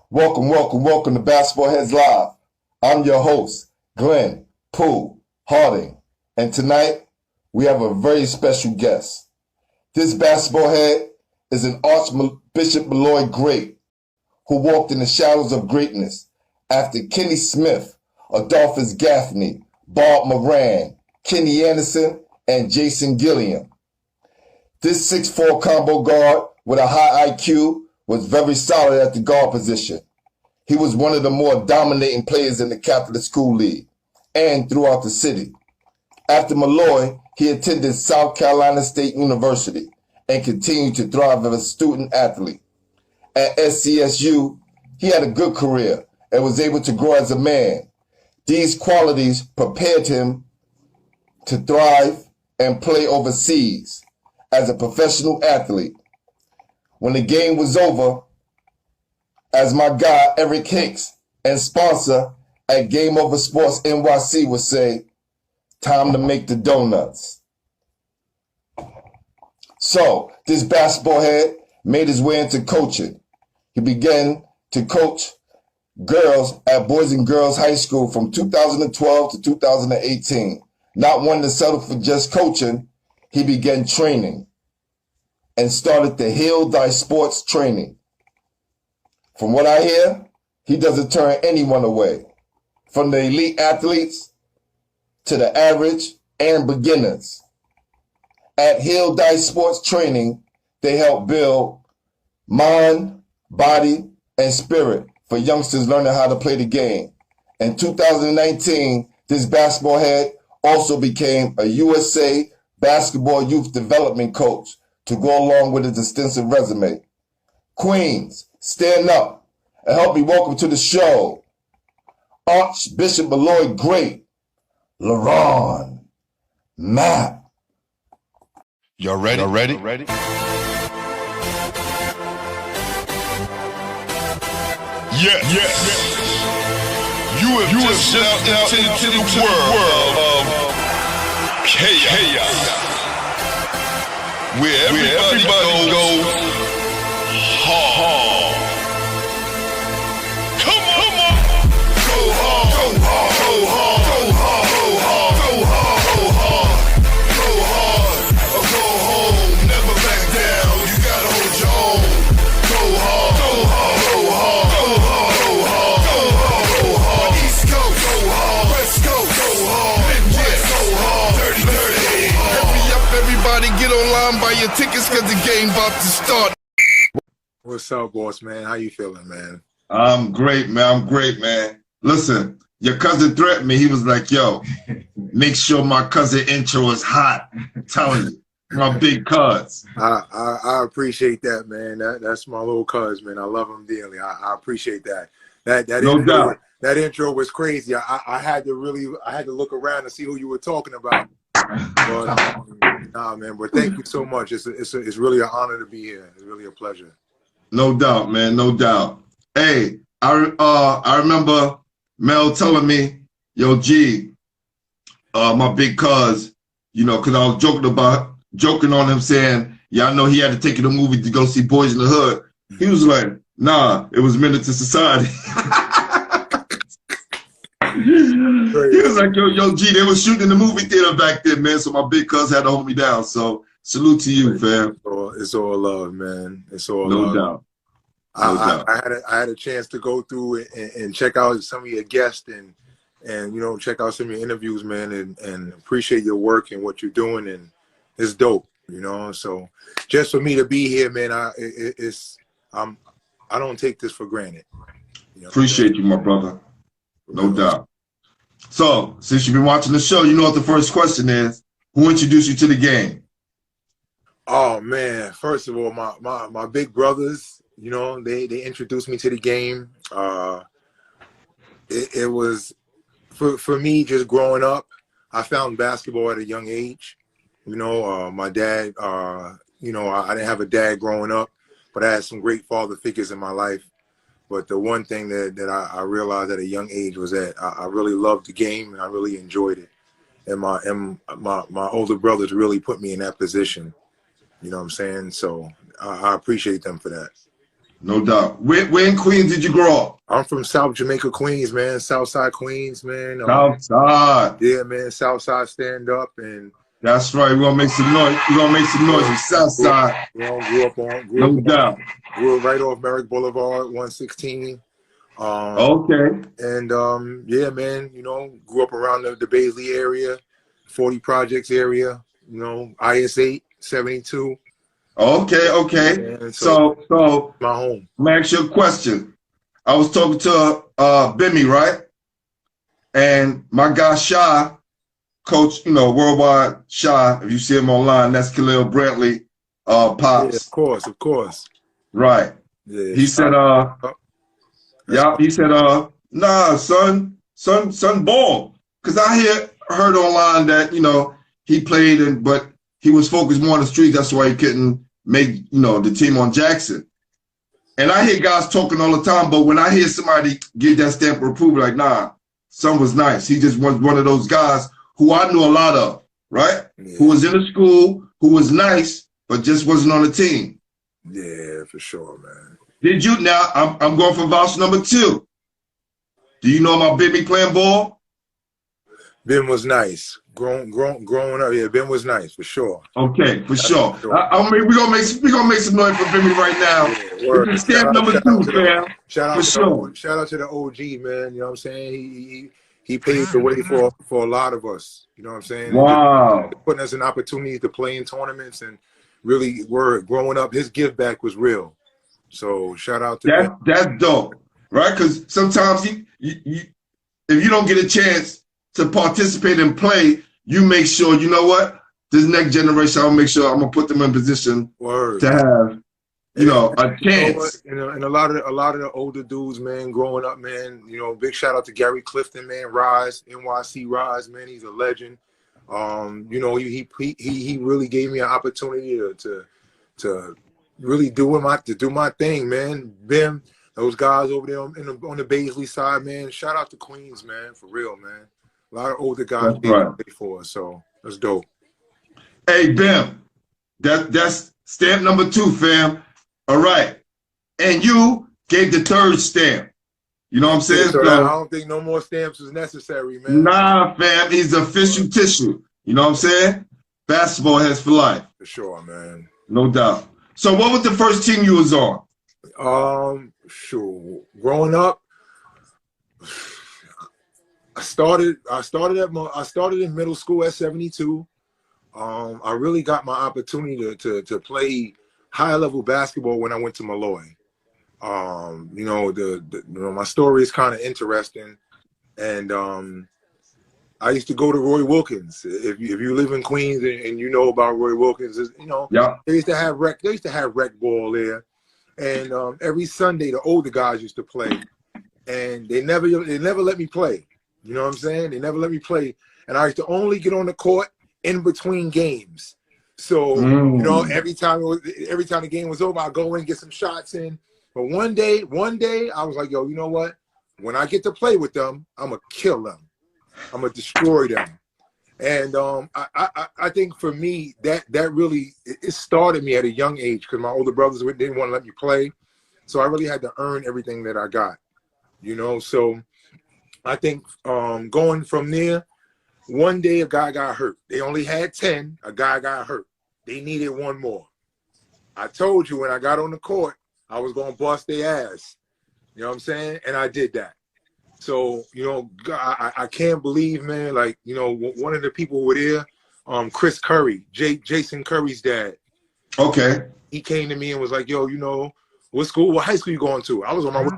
Welcome to Basketball Heads Live. I'm your host, Glenn Pooh Harding, and tonight we have a very special guest. This basketball head is an Archbishop Molloy great who walked in the shadows of greatness after Kenny Smith, Adophus Gaffney, Bob Moran, Kenny Anderson, and Jason Gilliam. This 6'4" combo guard with a high IQ was very solid at the guard position. He was one of the more dominating players in the Catholic School League and throughout the city. After Molloy, he attended South Carolina State University and continued to thrive as a student athlete. At SCSU, he had a good career and was able to grow as a man. These qualities prepared him to thrive and play overseas as a professional athlete. When the game was over, as my guy Eric Hicks and sponsor at Game Over Sports NYC would say, time to make the donuts. So this basketball head made his way into coaching. He began to coach girls at Boys and Girls High School from 2012 to 2018. Not wanting to settle for just coaching, he began training and started the Heal Thy Sports training. From what I hear, he doesn't turn anyone away, from the elite athletes to the average and beginners. At Heal Thy Sports training, they help build mind, body, and spirit for youngsters learning how to play the game. In 2019, this basketball head also became a USA basketball youth development coach to go along with his extensive resume. Queens, stand up and help me welcome to the show Archbishop Molloy great, Laron Mapp. Y'all ready? Yes. You have just stepped out into the world of chaos. Where everybody goes hard. Come on. Go hard. Go hard. Or go home. Never back down. You gotta hold your own. Go hard. East Coast. Go hard. West Coast. Go hard. Midwest. Go hard. 30. Hurry up, everybody. Get online, buy your tickets, cause the game about to start. What's up, boss, man? How you feeling, man? I'm great, man. Listen, your cousin threatened me. He was like, yo, make sure my cousin intro is hot. I'm telling you, my big cuz. I appreciate that, man. That's my little cuz, man. I love him dearly. I appreciate that. That No doubt. That intro was crazy. I had to look around to see who you were talking about. But nah, man. But thank you so much. It's really an honor to be here. It's really a pleasure. No doubt, man. No doubt. Hey, I remember Mel telling me, yo, G, my big cuz, you know, because I was joking on him saying, yeah, I know he had to take you to the movie to go see Boys in the Hood. He was like, nah, it was Menace to Society. He was like, yo, G, they was shooting in the movie theater back then, man, so my big cuz had to hold me down. So salute to you, fam. It's all love, man. It's all no love. Doubt. I had a chance to go through and check out some of your guests and you know, check out some of your interviews, man, and appreciate your work and what you're doing, and it's dope, you know. So just for me to be here, man, I don't take this for granted. You know? Appreciate you, my brother. No doubt. So since you've been watching the show, you know what the first question is. Who introduced you to the game? Oh man, first of all, my big brothers, you know, they introduced me to the game. It was for me just growing up. I found basketball at a young age. You know, my dad, you know, I didn't have a dad growing up, but I had some great father figures in my life. But the one thing that I realized at a young age was that I really loved the game and I really enjoyed it. And my older brothers really put me in that position. You know what I'm saying? So I appreciate them for that. No doubt. Where in Queens did you grow up? I'm from South Jamaica, Queens, man. Southside Queens, man. Southside. Yeah, man. Southside stand up, and That's right. We're gonna make some noise. We're gonna make some noise from Southside. grew doubt. grew up right off Merrick Boulevard, 116. Okay. And yeah, man. You know, grew up around the Baisley area, 40 Projects area. You know, IS8, 72. Okay. And So my home. let me ask you a question. I was talking to Bimmy, right? And my guy Shy, coach, you know, worldwide Shy, if you see him online, that's Khalil Brantley, Pops. Yeah, of course. Right. Yeah. He said, nah, son, ball. Cause I heard online that, you know, he played but he was focused more on the streets. That's why he couldn't make, you know, the team on Jackson. And I hear guys talking all the time, but when I hear somebody give that stamp of approval, like, nah, son was nice. He just was one of those guys who I knew a lot of, right? Yeah. Who was in the school, who was nice, but just wasn't on the team. Yeah, for sure, man. Did you, now, I'm going for voucher number 2. Do you know about Bimmy playing ball? Ben was nice. Growing up, yeah, Ben was nice for sure. Okay, for sure. I mean, we're gonna make some noise for Bimmy right now. Yeah, stamp number 2, fam. Shout out to the OG, man. You know what I'm saying? He paved the way for a lot of us. You know what I'm saying? Wow. Putting us in opportunities to play in tournaments and really growing up. His give back was real. So shout out to that. That's dope, right? Because sometimes if you don't get a chance to participate and play, you make sure, you know what, this next generation, I'll make sure I'm gonna put them in position to have, you know, a chance. And a lot of the older dudes, man, growing up, man, you know, big shout out to Gary Clifton, man, Rise, NYC Rise, man, he's a legend. You know, he really gave me an opportunity to really do my thing, man. Bim, those guys over there on the Baisley side, man. Shout out to Queens, man, for real, man. A lot of older guys play for us, so that's dope. Hey, Bim, that's stamp number 2, fam. All right, and you gave the 3rd stamp. You know what I'm saying? So I don't think no more stamps is necessary, man. Nah, fam, he's official tissue. You know what I'm saying? Basketball has for life. For sure, man. No doubt. So what was the first team you was on? Sure. Growing up, I started in middle school at 72. I really got my opportunity to play high level basketball when I went to Molloy. You know, my story is kind of interesting, and I used to go to Roy Wilkins. If you live in Queens and you know about Roy Wilkins, you know, they used to have rec ball there, and every Sunday the older guys used to play, and they never let me play. You know what I'm saying? They never let me play, and I used to only get on the court in between games. So you know, every time the game was over, I'd go in and get some shots in. But one day I was like, yo, you know what? When I get to play with them, I'm gonna kill them. I'm gonna destroy them. And I think for me that really it started me at a young age because my older brothers didn't want to let me play, so I really had to earn everything that I got. You know, so I think going from there, one day a guy got hurt. They only had 10. A guy got hurt. They needed one more. I told you when I got on the court, I was gonna bust their ass. You know what I'm saying? And I did that. So, you know, I can't believe, man, like, you know, one of the people who were there, Chris Curry, Jason Curry's dad. Okay. He came to me and was like, yo, you know, what high school you going to? I was on my way.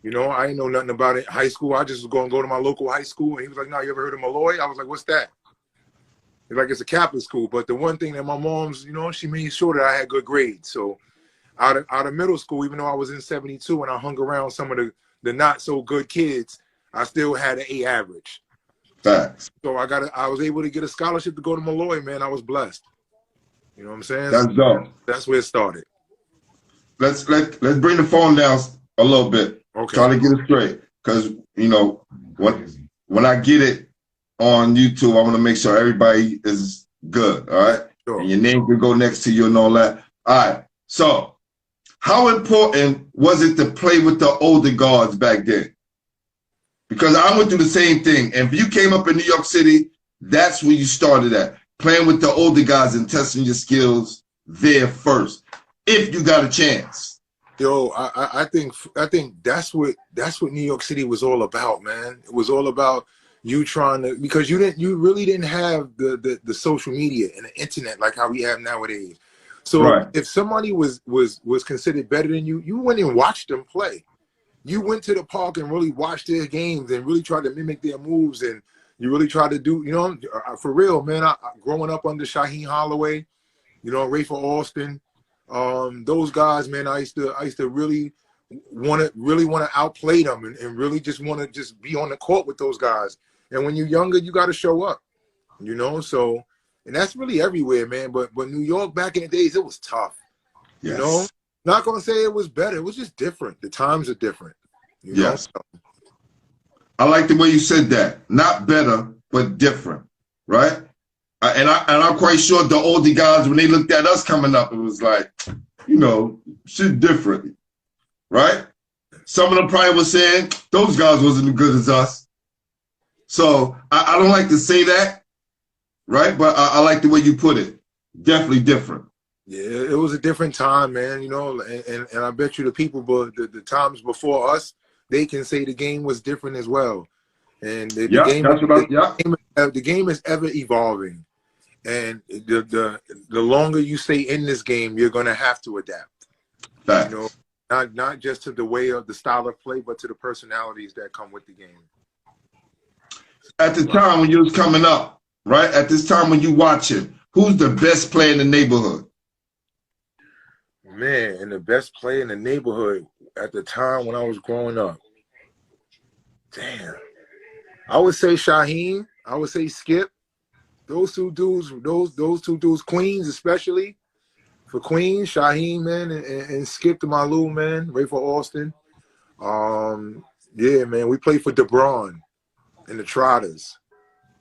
You know, I ain't know nothing about it. High school, I just was going to go to my local high school. And he was like, no, you ever heard of Molloy? I was like, what's that? He's like, it's a Catholic school. But the one thing that my mom's, you know, she made sure that I had good grades. So out of middle school, even though I was in 72 and I hung around some of the not so good kids, I still had an A average. Facts. So I was able to get a scholarship to go to Molloy, man. I was blessed. You know what I'm saying? That's dope. That's where it started. Let's bring the phone down a little bit. Okay. Try to get it straight. Because, you know, when I get it on YouTube, I want to make sure everybody is good, all right? Sure. And your name can go next to you and all that. All right. So how important was it to play with the older guards back then? Because I went through the same thing. And if you came up in New York City, that's where you started at. Playing with the older guys and testing your skills there first, if you got a chance. Yo, I think that's what New York City was all about, man. It was all about you trying to, because you really didn't have the social media and the internet like how we have nowadays. So right. If somebody was considered better than you, you went and watched them play. You went to the park and really watched their games and really tried to mimic their moves, and you really tried to do, you know, for real, man. I growing up under Shaheen Holloway, you know, Rafer Alston, those guys, man, I used to really want to outplay them and really just want to just be on the court with those guys. And when you're younger, you got to show up, you know. So, and that's really everywhere, man. But New York back in the days, it was tough. Yes. You know, not gonna say it was better. It was just different. The times are different. You know? Yes. I like the way you said that. Not better, but different, right? And I'm quite sure the older guys, when they looked at us coming up, it was like, you know, shit different, right? Some of them probably was saying those guys wasn't as good as us. So I don't like to say that, right? But I like the way you put it. Definitely different. Yeah, it was a different time, man. You know, and I bet you the people, but the times before us, they can say the game was different as well. And the game is ever evolving. And the longer you stay in this game, you're gonna have to adapt. Facts. You know, not just to the way of the style of play, but to the personalities that come with the game. At the time when you was coming up, right? At this time when you watching, who's the best player in the neighborhood? Man, and the best player in the neighborhood at the time when I was growing up. Damn. I would say Shaheen. I would say Skip. Those two dudes, Queens especially. For Queens, Shaheen, man, and Skip to Malou, man, Rafer Alston. Yeah, man, we played for DeBron and the Trotters.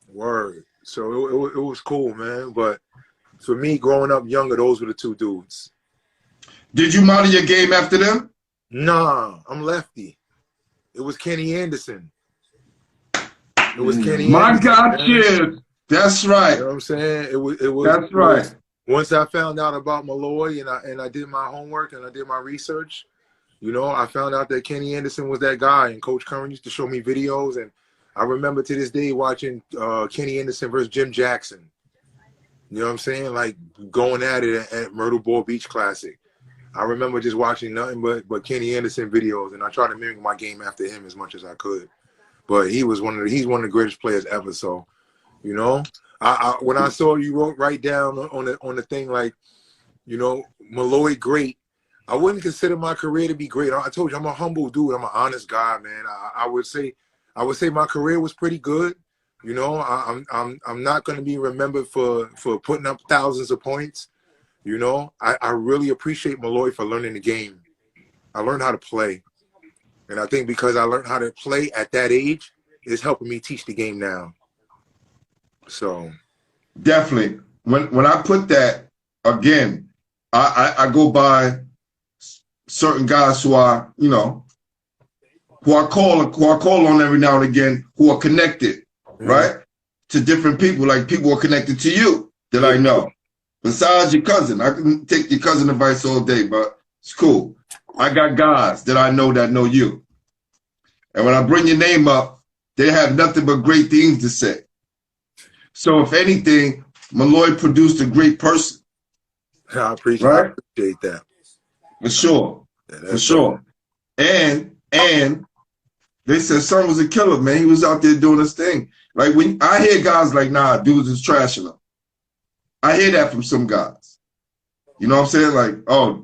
Word. So it was cool, man. But for me, growing up younger, those were the two dudes. Did you model your game after them? Nah, I'm lefty. It was Kenny Anderson. It was Kenny My Anderson. God, kid. That's right. You know what I'm saying? It was. That's right. Once I found out about Molloy and I did my homework and I did my research, you know, I found out that Kenny Anderson was that guy, and Coach Curran used to show me videos, and I remember to this day watching Kenny Anderson versus Jim Jackson. You know what I'm saying? Like going at it at Myrtle Ball Beach Classic. I remember just watching nothing but Kenny Anderson videos, and I tried to mimic my game after him as much as I could. But he's one of the greatest players ever. So, you know, when I saw you wrote right down on the thing, like, you know, Molloy great, I wouldn't consider my career to be great. I told you I'm a humble dude. I'm an honest guy, man. I would say my career was pretty good. You know, I'm not going to be remembered for putting up thousands of points. You know, I really appreciate Molloy for learning the game. I learned how to play. And I think because I learned how to play at that age, it's helping me teach the game now. So. Definitely. When I put that, again, I go by certain guys who are, you know, who I call on every now and again, who are connected, right? To different people, like people are connected to you that I know. Besides your cousin, I can take your cousin advice all day, but it's cool. I got guys that I know you. And when I bring your name up, they have nothing but great things to say. So if anything, Molloy produced a great person. I appreciate that. For sure. Yeah, for sure. And they said son was a killer, man. He was out there doing his thing. Like when I hear guys like, nah, dudes is trashing him. I hear that from some guys. You know what I'm saying? Like, oh,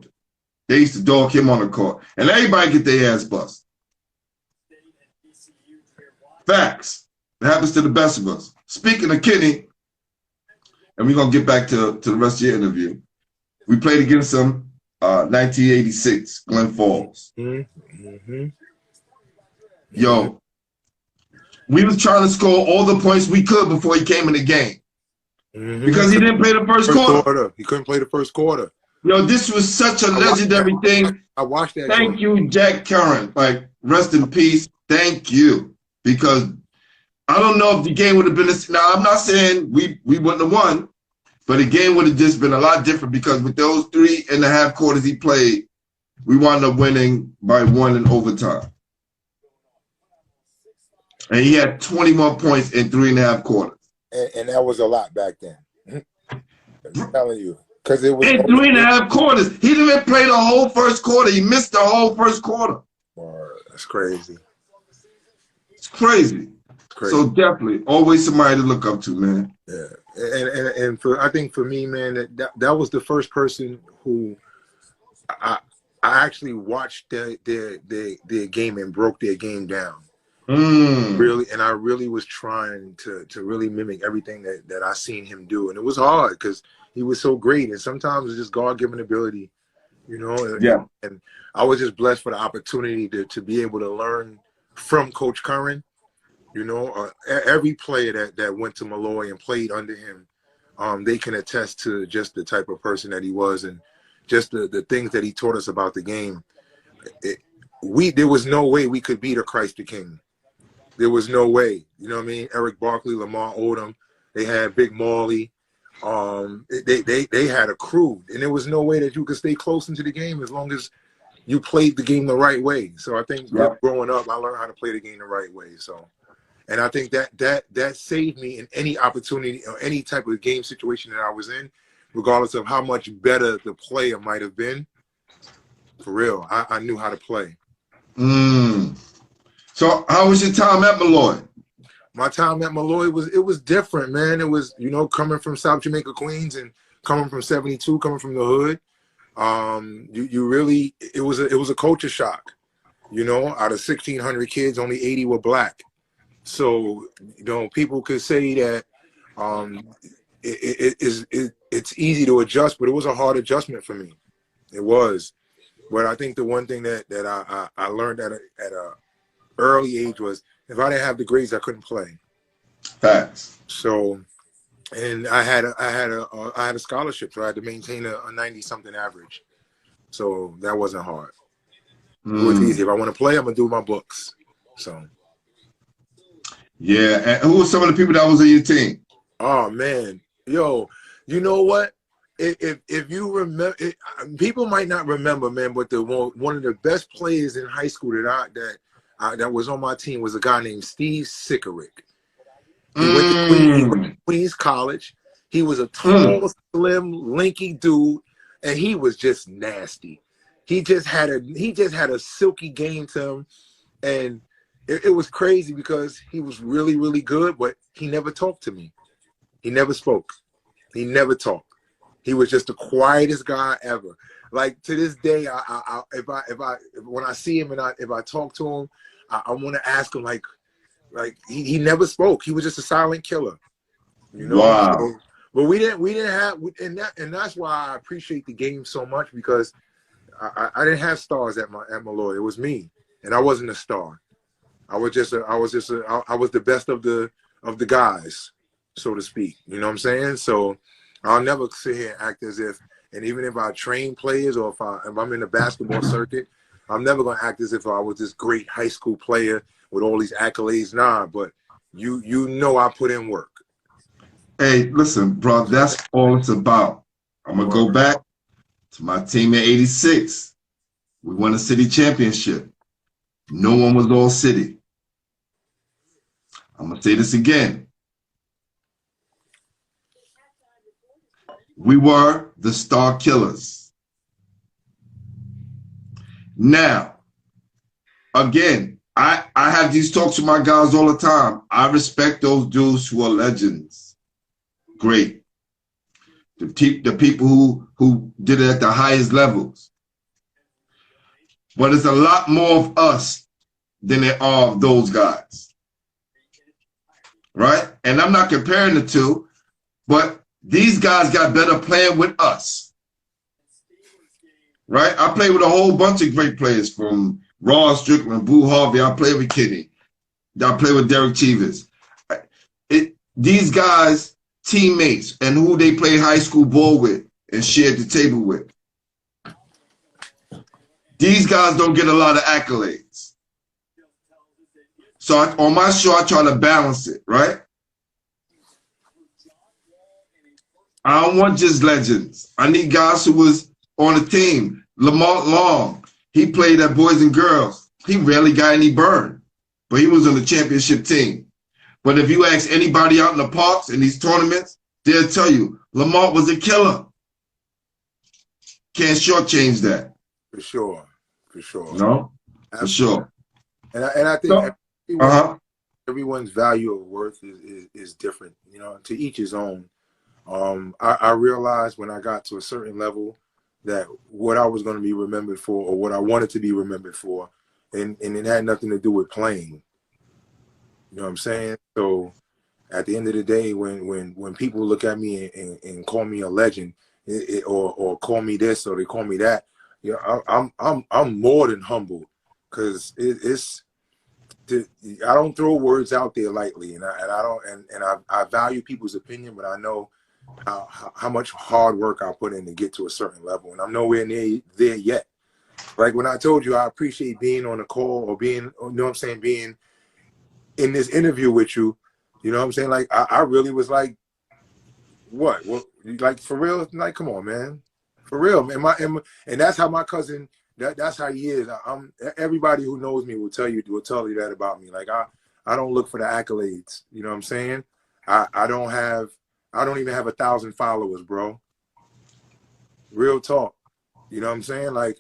they used to dog him on the court. And everybody get their ass bust. Facts. It happens to the best of us. Speaking of Kenny, and we're going to get back to the rest of your interview. We played against him 1986, Glen Falls. Yo, we was trying to score all the points we could before he came in the game. Because he didn't play the first quarter. He couldn't play the first quarter. Yo, this was such a legendary thing. I watched that. Thank you, Jack Curran. Like, rest in peace. Thank you. Because I don't know if the game would have been this. Now, I'm not saying we wouldn't have won, but the game would have just been a lot different because with those 3.5 quarters he played, we wound up winning by 1 in overtime. And he had 21 points in 3.5 quarters. And that was a lot back then. I'm telling you. Because it was in 3.5 quarters. He didn't even play the whole first quarter. He missed the whole first quarter. That's crazy. It's crazy. So definitely, always somebody to look up to, man. Yeah, and I think for me, man, that was the first person who I actually watched their game and broke their game down. Really, and I really was trying to really mimic everything that I seen him do, and it was hard because he was so great, and sometimes it's just God-given ability, you know. Yeah. And I was just blessed for the opportunity to be able to learn from Coach Curran. You know, every player that went to Molloy and played under him, they can attest to just the type of person that he was and just the things that he taught us about the game. There was no way we could beat a Christ the King. There was no way. You know what I mean? Eric Barkley, Lamar Odom, they had Big Molly. They had a crew, and there was no way that you could stay close into the game as long as you played the game the right way. So I think growing up, I learned how to play the game the right way. So. And I think that saved me in any opportunity or any type of game situation that I was in, regardless of how much better the player might have been. For real, I knew how to play. So how was your time at Molloy? My time at Molloy was different, man. It was, you know, coming from South Jamaica, Queens, and coming from 72, coming from the hood. You really, it was a culture shock. You know, out of 1,600 kids, only 80 were black. So, you know, people could say that it's easy to adjust, but it was a hard adjustment for me. It was. But I think the one thing that I learned at a early age was if I didn't have the grades, I couldn't play. Facts. So, and I had a scholarship, so I had to maintain a 90-something average. So that wasn't hard. It was easy. If I want to play, I'm gonna do my books. So. Yeah, and who were some of the people that was on your team? Oh man, yo, you know what? If you remember, people might not remember, man, but one of the best players in high school that was on my team was a guy named Steve Sickerick. He went to Queens College. He was a tall, slim, lanky dude, and he was just nasty. He just had a silky game to him, and it was crazy because he was really, really good, but he never talked to me. He never spoke. He never talked. He was just the quietest guy ever. Like to this day, when I see him and if I talk to him, I want to ask him like he never spoke. He was just a silent killer. You know. Wow. So, but we didn't have, and that's why I appreciate the game so much because I didn't have stars at Molloy. It was me, and I wasn't a star. I was the best of the guys, so to speak. You know what I'm saying? So I'll never sit here and act as if, and even if I train players or if I'm in the basketball circuit, I'm never gonna act as if I was this great high school player with all these accolades. Nah, but you know I put in work. Hey, listen, bro, that's all it's about. I'm gonna go back to my team in '86. We won a city championship. No one was all city. I'm going to say this again. We were the Star Killers. Now, again, I have these talks with my guys all the time. I respect those dudes who are legends. Great. The people who did it at the highest levels. But it's a lot more of us than there are of those guys. Right? And I'm not comparing the two, but these guys got better playing with us. Right? I played with a whole bunch of great players from Ross Strickland, Boo Harvey. I played with Kitty. I played with Derek Chivas. These guys, teammates, and who they played high school ball with and shared the table with. These guys don't get a lot of accolades. So on my show, I try to balance it, right? I don't want just legends. I need guys who was on the team. Lamont Long, he played at Boys and Girls. He rarely got any burn, but he was on the championship team. But if you ask anybody out in the parks in these tournaments, they'll tell you Lamont was a killer. Can't shortchange that. For sure. For sure. No? For sure. And I think everyone's value of worth is different, you know, to each his own. I realized when I got to a certain level that what I was going to be remembered for, or what I wanted to be remembered for, and it had nothing to do with playing. You know what I'm saying? So at the end of the day, when people look at me and call me a legend, or call me this or they call me that, you know, I'm more than humbled, because I don't throw words out there lightly, and I value people's opinion, but I know how much hard work I put in to get to a certain level, and I'm nowhere near there yet. Like when I told you, I appreciate being on a call or being, you know what I'm saying, being in this interview with you. You know what I'm saying? Like I really was like, what? Like for real? Like come on, man, for real, man. And that's how my cousin. That's how he is. Everybody who knows me will tell you that about me. Like I don't look for the accolades. You know what I'm saying? I don't even have 1,000 followers, bro. Real talk. You know what I'm saying? Like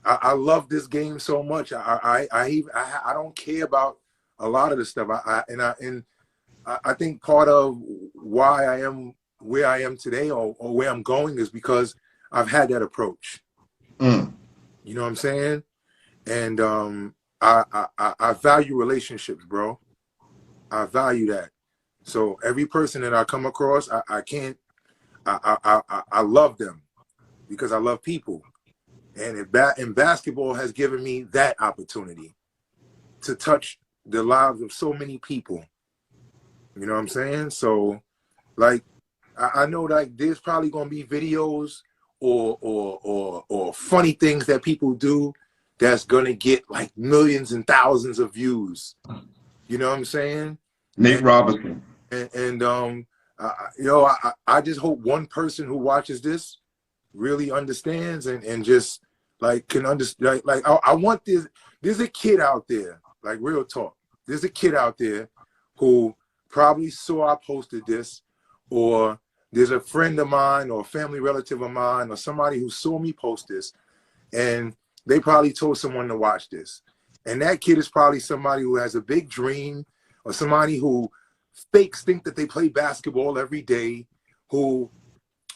I love this game so much. I don't care about a lot of the stuff. I think part of why I am where I am today, or where I'm going, is because I've had that approach. You know what I'm saying? And I value relationships, bro. I value that. So every person that I come across, I love them because I love people. And basketball has given me that opportunity to touch the lives of so many people. You know what I'm saying? So, like, I know like there's probably gonna be videos or funny things that people do that's gonna get like millions and thousands of views. You know what I'm saying? Nate Robinson. And you know, I just hope one person who watches this really understands and just like can understand. Like I want this. There's a kid out there, like real talk. There's a kid out there who probably saw I posted this, or there's a friend of mine or a family relative of mine or somebody who saw me post this, and they probably told someone to watch this. And that kid is probably somebody who has a big dream, or somebody who fakes think that they play basketball every day, who,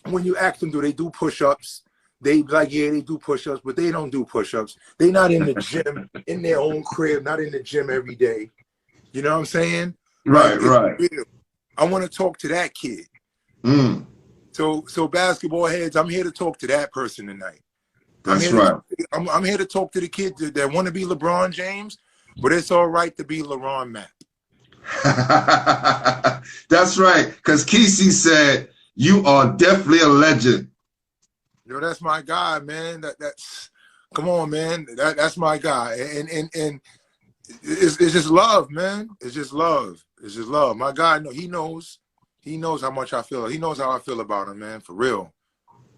when you ask them, do they do push-ups? They be like, yeah, they do push-ups, but they don't do push-ups. They not in the gym, in their own crib, not in the gym every day. You know what I'm saying? Right, like, right. I want to talk to that kid. So basketball heads, I'm here to talk to that person tonight. That's right. I'm here to talk to the kids that want to be LeBron James, but it's all right to be Laron Mapp. That's right, because Kesey said you are definitely a legend. Yo, that's my guy, man. That's come on, man. That's my guy, and it's just love, man. It's just love. It's just love. My guy, he knows how much I feel. He knows how I feel about him, man. For real,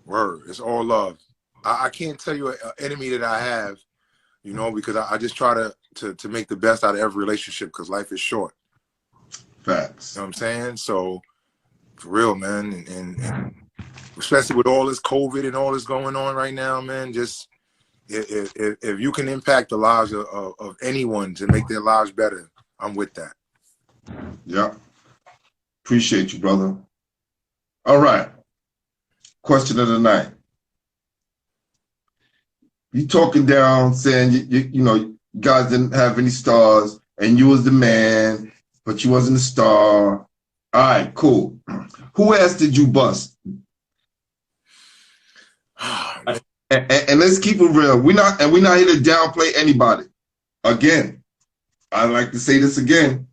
word. It's all love. I can't tell you an enemy that I have, you know, because I just try to make the best out of every relationship, because life is short. Facts. You know what I'm saying? So, for real, man, and especially with all this COVID and all this going on right now, man, just if you can impact the lives of anyone to make their lives better, I'm with that. Yeah. Appreciate you, brother. All right. Question of the night. You talking down saying, you know, you guys didn't have any stars and you was the man, but you wasn't a star. All right, cool. Who else did you bust? And let's keep it real. We're not here to downplay anybody. Again, I like to say this again.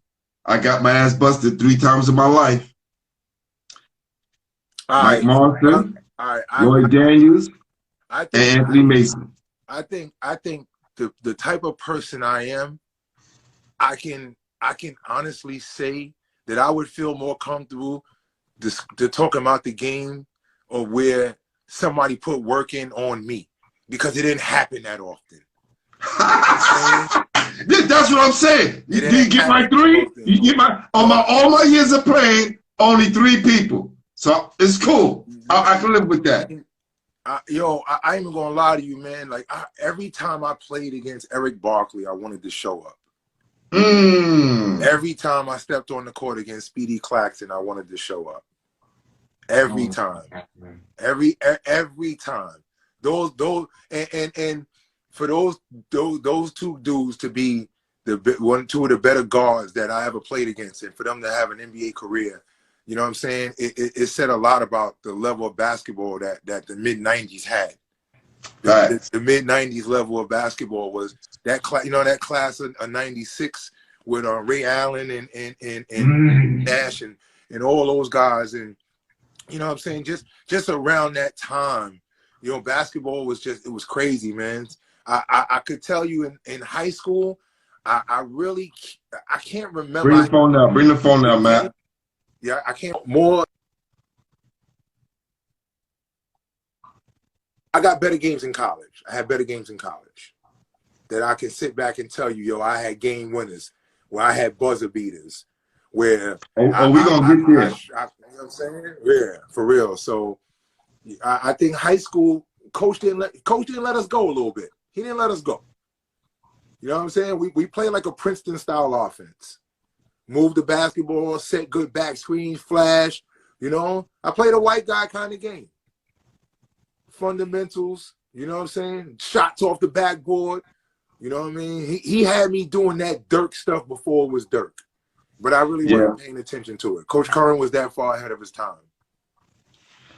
I got my ass busted 3 times in my life. Mike Monson, Lloyd Daniels, I and think Anthony Mason. I think the type of person I am, I can honestly say that I would feel more comfortable to talk about the game or where somebody put work in on me, because it didn't happen that often. That's what I'm saying. Do you get my 3? You get my all my years of playing, only 3 people. So it's cool. I can live with that. I ain't even gonna lie to you, man. Like every time I played against Eric Barkley, I wanted to show up. Every time I stepped on the court against Speedy Claxton, I wanted to show up. Every time. Every time. Those and for those 2 dudes to be two of the better guards that I ever played against, and for them to have an NBA career, you know what I'm saying? It said a lot about the level of basketball that the mid-90s had. The mid-90s level of basketball was that class, that class of 96 with Ray Allen and Nash and all those guys, and you know what I'm saying? Just around that time, basketball was it was crazy, man. I could tell you in high school, I can't remember. Bring the phone now. Bring the phone now, Matt. Yeah, I can't more. I got better games in college. I had better games in college that I can sit back and tell you, I had game winners, where I had buzzer beaters, where we gonna get there. You know what I'm saying? Yeah, for real. So I think high school coach didn't let us go a little bit. He didn't let us go. You know what I'm saying? We played like a Princeton style offense. Move the basketball, set good back screens, flash. I played a white guy kind of game. Fundamentals, you know what I'm saying? Shots off the backboard. You know what I mean? He had me doing that Dirk stuff before it was Dirk. But I really wasn't paying attention to it. Coach Curran was that far ahead of his time.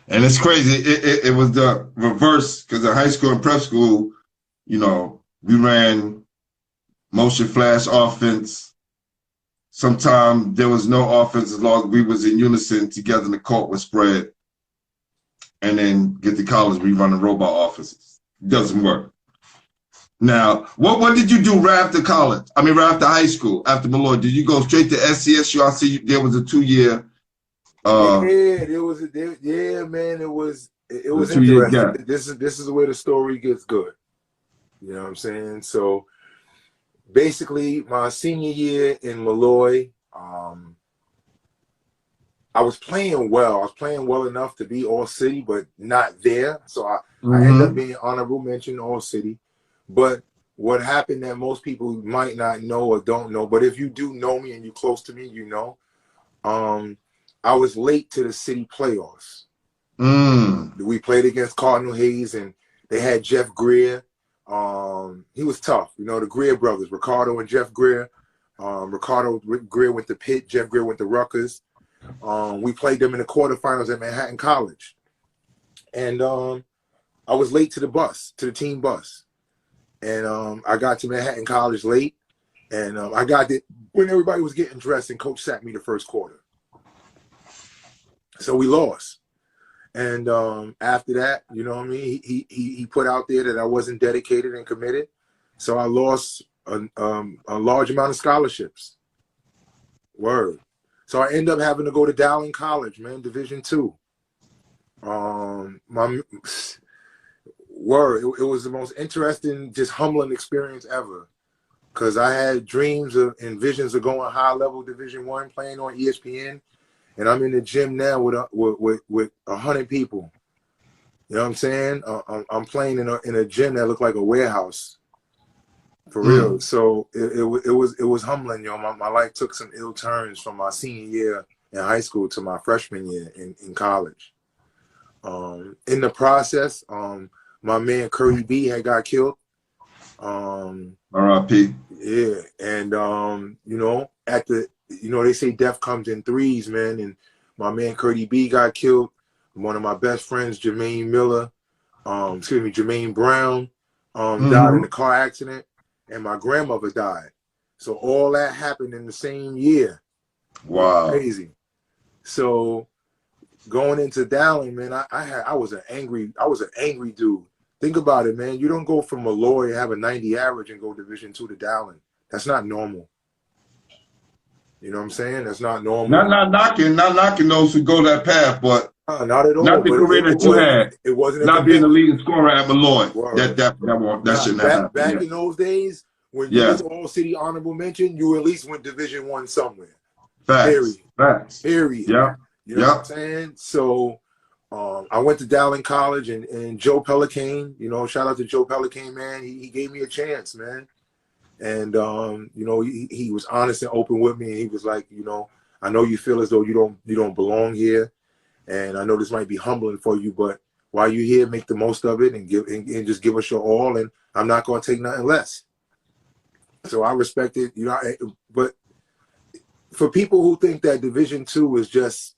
And it's crazy. It was the reverse, because in high school and prep school, we ran motion flash offense. Sometimes there was no offense as long as we was in unison together in the court with spread. And then get to college, we running robot offenses. Doesn't work. Now, what did you do right after college? I mean, right after high school, after Molloy? Did you go straight to SCSU? I see there was a 2-year. Man. It was interesting. This is where the story gets good. You know what I'm saying? So basically, my senior year in Molloy, I was playing well. I was playing well enough to be all city, but not there. So I ended up being honorable mention all city. But what happened that most people might not know or don't know, but if you do know me and you're close to me, I was late to the city playoffs. We played against Cardinal Hayes, and they had Jeff Greer. He was tough. The Greer brothers, Ricardo and Jeff Greer. Ricardo Greer went to Pitt. Jeff Greer went to Rutgers. We played them in the quarterfinals at Manhattan College. And I was late to the team bus. And I got to Manhattan College late. And I got it when everybody was getting dressed, and coach sat me the first quarter. So we lost. And after that, you know what I mean? He put out there that I wasn't dedicated and committed. So I lost a large amount of scholarships. Word. So I ended up having to go to Dowling College, man, Division II. It was the most interesting, just humbling experience ever. Because I had dreams and visions of going high-level Division I, playing on ESPN. And I'm in the gym now with 100 people. You know what I'm saying? I'm playing in a gym that looked like a warehouse, for real. So it was humbling, My life took some ill turns from my senior year in high school to my freshman year in college. In the process, my man Curry B had got killed. R.I.P. Yeah, and they say death comes in threes, man. And my man Curdy B got killed. One of my best friends, Jermaine Brown, died in a car accident, and my grandmother died. So all that happened in the same year. Wow, crazy. So going into Dowling, man, I was an angry dude. Think about it, man. You don't go from Molloy and have a 90 average and go Division II to Dowling. That's not normal. You know what I'm saying? That's not normal. Not knocking those who go that path, but not at all. not the career that you had. It wasn't not being a leading scorer at Molloy. That shouldn't have happened. Back in those days, when you was all city honorable mention, you at least went Division I somewhere. Facts. Period. Yeah. You know what I'm saying? So I went to Dowling College, and Joe Pelicane, you know, shout out to Joe Pelicane, man. He gave me a chance, man. And you know, he was honest and open with me, and he was like, you know, I know you feel as though you don't belong here, and I know this might be humbling for you, but while you're here, make the most of it and just give us your all, and I'm not going to take nothing less. So I respect it, you know. But for people who think that Division II is just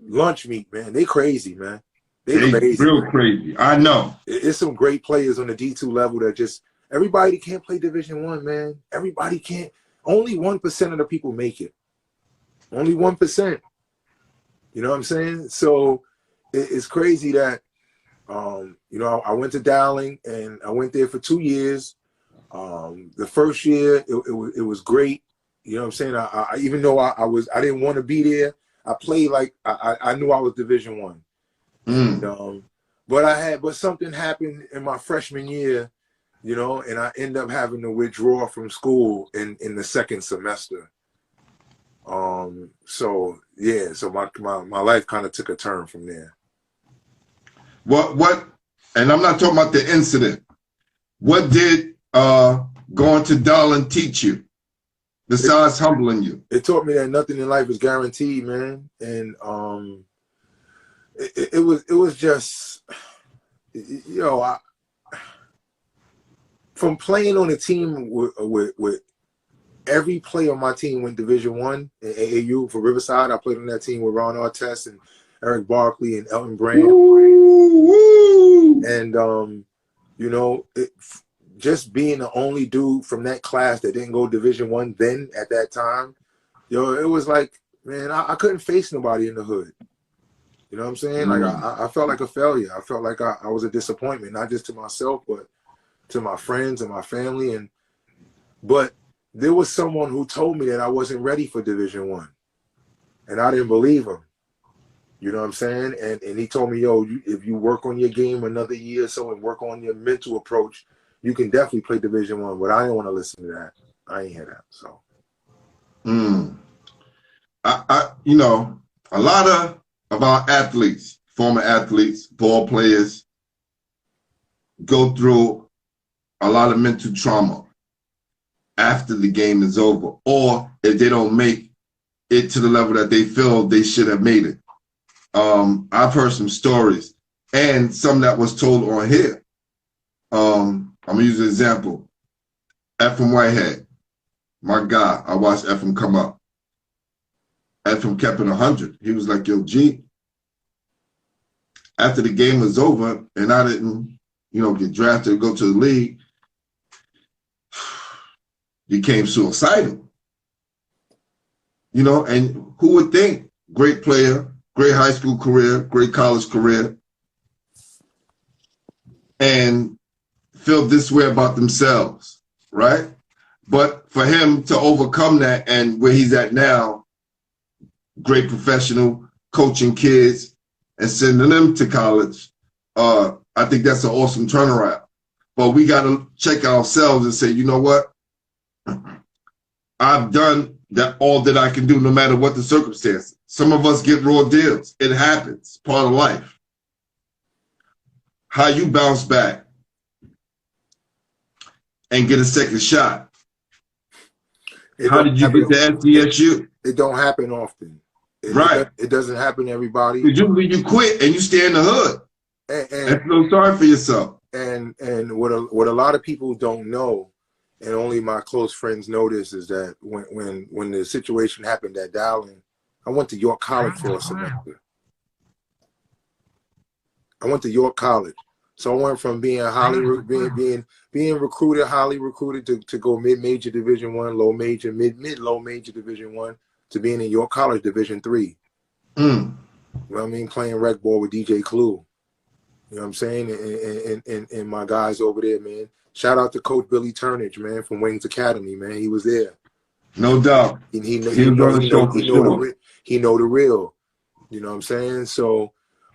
lunch meat, man, they crazy, man. They crazy, real crazy. I know. It's some great players on the D2 level that just. Everybody can't play Division I, man. Everybody can't. Only 1% of the people make it. Only 1%. You know what I'm saying? So it's crazy that, you know, I went to Dowling, and I went there for 2 years. The first year, it was great. You know what I'm saying? I even though I didn't want to be there, I played like I knew I was Division I. And, but something happened in my freshman year. You know, and I end up having to withdraw from school in the second semester. So yeah, so my life kind of took a turn from there. What? And I'm not talking about the incident. What did going to Dowling teach you, besides humbling you? It taught me that nothing in life is guaranteed, man. And it was just, you know, from playing on a team with every player on my team went Division I in AAU for Riverside. I played on that team with Ron Artest and Eric Barkley and Elton Brand. And, you know, just being the only dude from that class that didn't go Division I then at that time, yo, it was like, man, I couldn't face nobody in the hood. You know what I'm saying? Like, I felt like a failure. I felt like I was a disappointment, not just to myself, but to my friends and my family. But there was someone who told me that I wasn't ready for Division I, and I didn't believe him. You know what I'm saying? And he told me, yo, if you work on your game another year or so and work on your mental approach, you can definitely play Division I. But I didn't want to listen to that. I ain't hear that. So, you know, a lot of our athletes, former athletes, ball players, go through a lot of mental trauma after the game is over, or if they don't make it to the level that they feel they should have made it. I've heard some stories, and some that was told on here. I'm gonna use an example. Ephraim Whitehead, my guy, I watched Ephraim come up. Ephraim kept it 100. He was like, yo, G, after the game was over and I didn't, you know, get drafted to go to the league, became suicidal. You know, and who would think? Great player, great high school career, great college career, and feel this way about themselves, right? But for him to overcome that, and where he's at now, great professional, coaching kids and sending them to college, I think that's an awesome turnaround. But we got to check ourselves and say, you know what? I've done that, all that I can do, no matter what the circumstances. Some of us get raw deals. It happens, part of life. How you bounce back and get a second shot. How did you get to SCSU? It don't happen often. It doesn't happen to everybody. Usually you quit and you stay in the hood and feel sorry for yourself. And what a lot of people don't know, and only my close friends know this, is that when the situation happened at Dowling, I went to York College for a semester. I went to York College. So I went from being being recruited, highly recruited to go mid-major Division I, low major, mid-low major Division I, to being in York College Division III. You know what I mean? Playing rec ball with DJ Clue. You know what I'm saying? And my guys over there, man. Shout out to Coach Billy Turnage, man, from Wings Academy, man. He was there. No doubt. He know the real. You know what I'm saying? So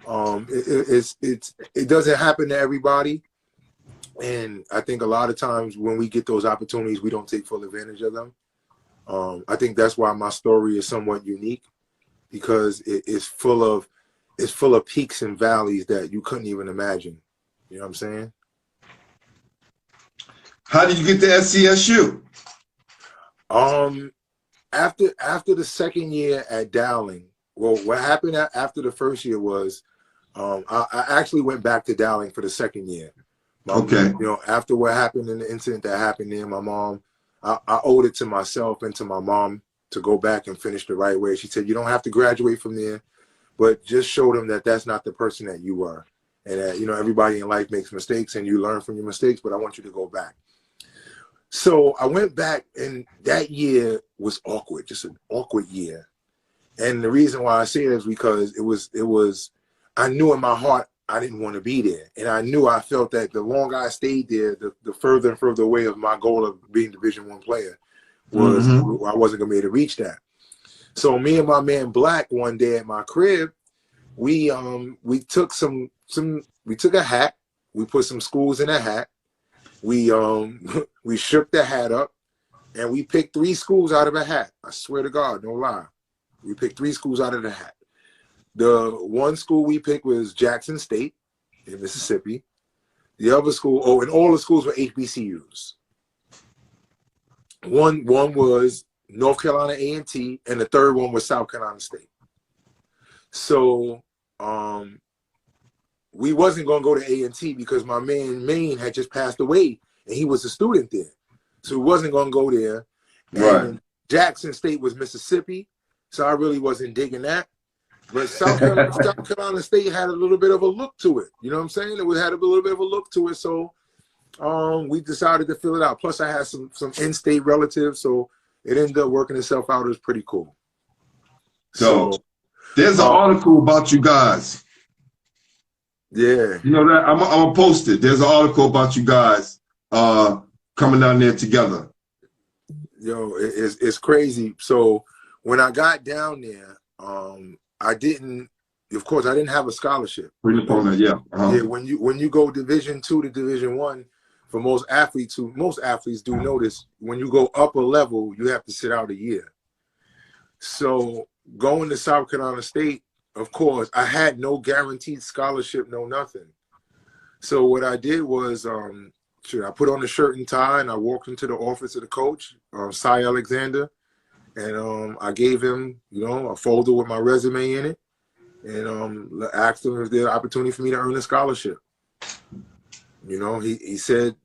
it doesn't happen to everybody. And I think a lot of times when we get those opportunities, we don't take full advantage of them. I think that's why my story is somewhat unique, because it's full of peaks and valleys that you couldn't even imagine. You know what I'm saying? How did you get to SCSU? After the second year at Dowling, well, what happened after the first year was I actually went back to Dowling for the second year. Okay. You know, after what happened in the incident that happened there, my mom, I owed it to myself and to my mom to go back and finish the right way. She said, you don't have to graduate from there, but just show them that that's not the person that you are. And that, you know, everybody in life makes mistakes and you learn from your mistakes, but I want you to go back. So I went back, and that year was awkward, just an awkward year. And the reason why I say it is because it was, I knew in my heart I didn't want to be there. And I felt that the longer I stayed there, the further and further away of my goal of being Division I player was. I wasn't going to be able to reach that. So me and my man Black one day at my crib, we took we took a hat, we put some schools in a hat, we shook the hat up, and we picked 3 schools out of a hat. I swear to God, no lie. We picked 3 schools out of the hat. The one school we picked was Jackson State in Mississippi. The other school, and all the schools were HBCUs. One was North Carolina A&T, and the third one was South Carolina State. So we wasn't going to go to A&T because my man Maine had just passed away, and he was a student there. So we wasn't going to go there. And Jackson State was Mississippi, so I really wasn't digging that. But South Carolina State had a little bit of a look to it. You know what I'm saying? It had a little bit of a look to it. So we decided to fill it out. Plus, I had some in-state relatives, so it ended up working itself out. It was pretty cool. So there's an article about you guys. Yeah. You know that? I'm going to post it. There's an article about you guys coming down there together. Yo, it's crazy. So when I got down there, I didn't have a scholarship. Yeah. Yeah. When you go Division II to Division I, for most athletes do notice, when you go upper level, you have to sit out a year. So going to South Carolina State, of course, I had no guaranteed scholarship, no nothing. So what I did was, I put on the shirt and tie, and I walked into the office of the coach, Cy Alexander. And I gave him, a folder with my resume in it, and asked him if there's an opportunity for me to earn a scholarship. He said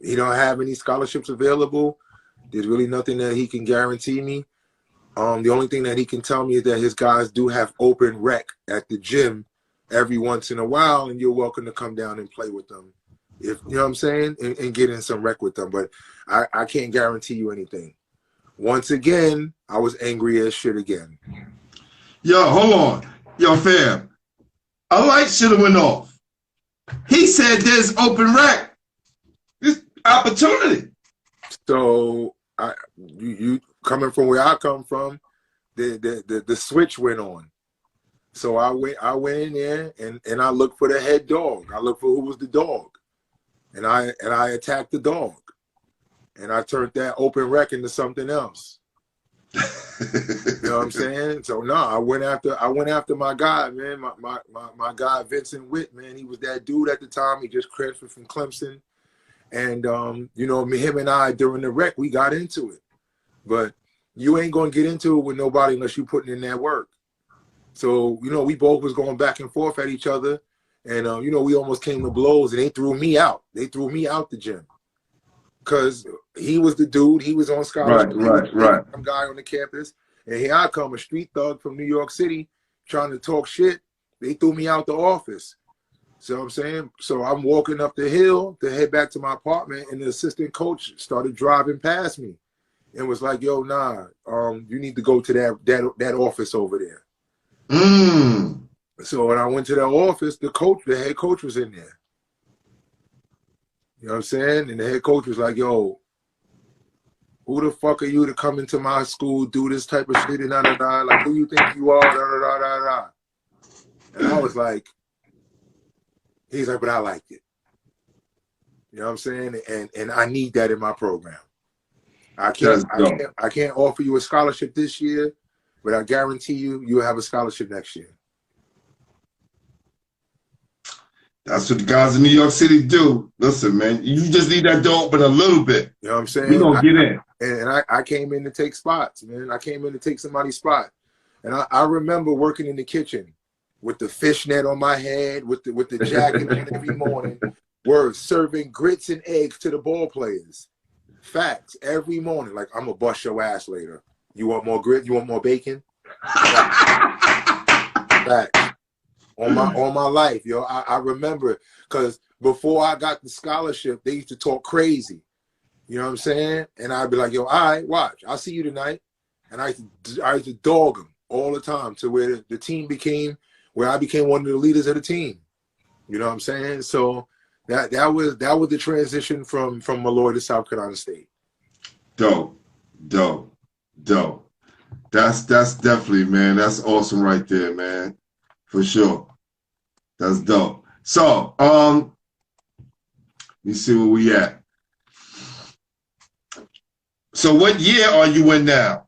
he don't have any scholarships available. There's really nothing that he can guarantee me. The only thing that he can tell me is that his guys do have open rec at the gym every once in a while, and you're welcome to come down and play with them, if you know what I'm saying, and get in some rec with them. But I can't guarantee you anything. Once again, I was angry as shit again. Yo, hold on. Yo, fam. A light should have went off. He said there's open rec. This opportunity. So you coming from where I come from, the switch went on. So I went in there and I looked for the head dog. I looked for who was the dog. And I attacked the dog. And I turned that open rec into something else. You know what I'm saying? So no, I went after my guy, man. My guy Vincent Witt, man. He was that dude at the time. He just transferred from Clemson. And him and I during the rec, we got into it. But you ain't gonna get into it with nobody unless you putting in that work. So, we both was going back and forth at each other. And we almost came to blows, and they threw me out. They threw me out the gym. Because he was the dude, he was on scholarship. Right. Some guy on the campus. And here I come, a street thug from New York City, trying to talk shit. They threw me out the office. So I'm saying, so I'm walking up the hill to head back to my apartment, and the assistant coach started driving past me and was like, yo, nah, you need to go to that office over there. So when I went to the office, the head coach was in there. You know what I'm saying? And the head coach was like, yo, who the fuck are you to come into my school, do this type of shit, and da-da-da? Like, who you think you are, da-da-da-da-da? And I was like, he's like, but I liked it. You know what I'm saying? And I need that in my program. I can't offer you a scholarship this year, but I guarantee you'll have a scholarship next year. That's what the guys in New York City do. Listen, man, you just need that door open a little bit. You know what I'm saying? We're going to get in. And I came in to take spots, man. I came in to take somebody's spot. And I remember working in the kitchen with the fishnet on my head, with the jacket on every morning. We're serving grits and eggs to the ball players. Facts. Every morning. Like, I'm going to bust your ass later. You want more grit? You want more bacon? Facts. On my life, yo. I remember, because before I got the scholarship, they used to talk crazy. You know what I'm saying? And I'd be like, yo, all right, watch. I'll see you tonight. And I used to dog them all the time to where the team became, where I became one of the leaders of the team. You know what I'm saying? So that was the transition from Molloy to South Carolina State. Dope. That's definitely, man. That's awesome right there, man. For sure. That's dope. So, let me see where we at. So what year are you in now?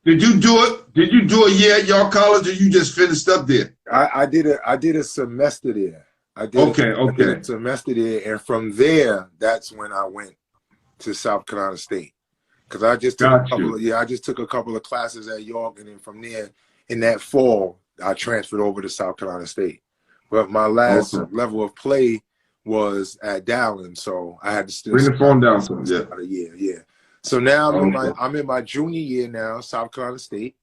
Did you do it? Did you do a year at your college, or you just finished up there? I did a semester there. I did a semester there, and from there, that's when I went to South Carolina State. Because I just took a couple of classes at York, and then from there, in that fall, I transferred over to South Carolina State. But my last level of play was at Dowling, so I had to still bring the phone down some. Yeah. So now I'm in my junior year now, South Carolina State.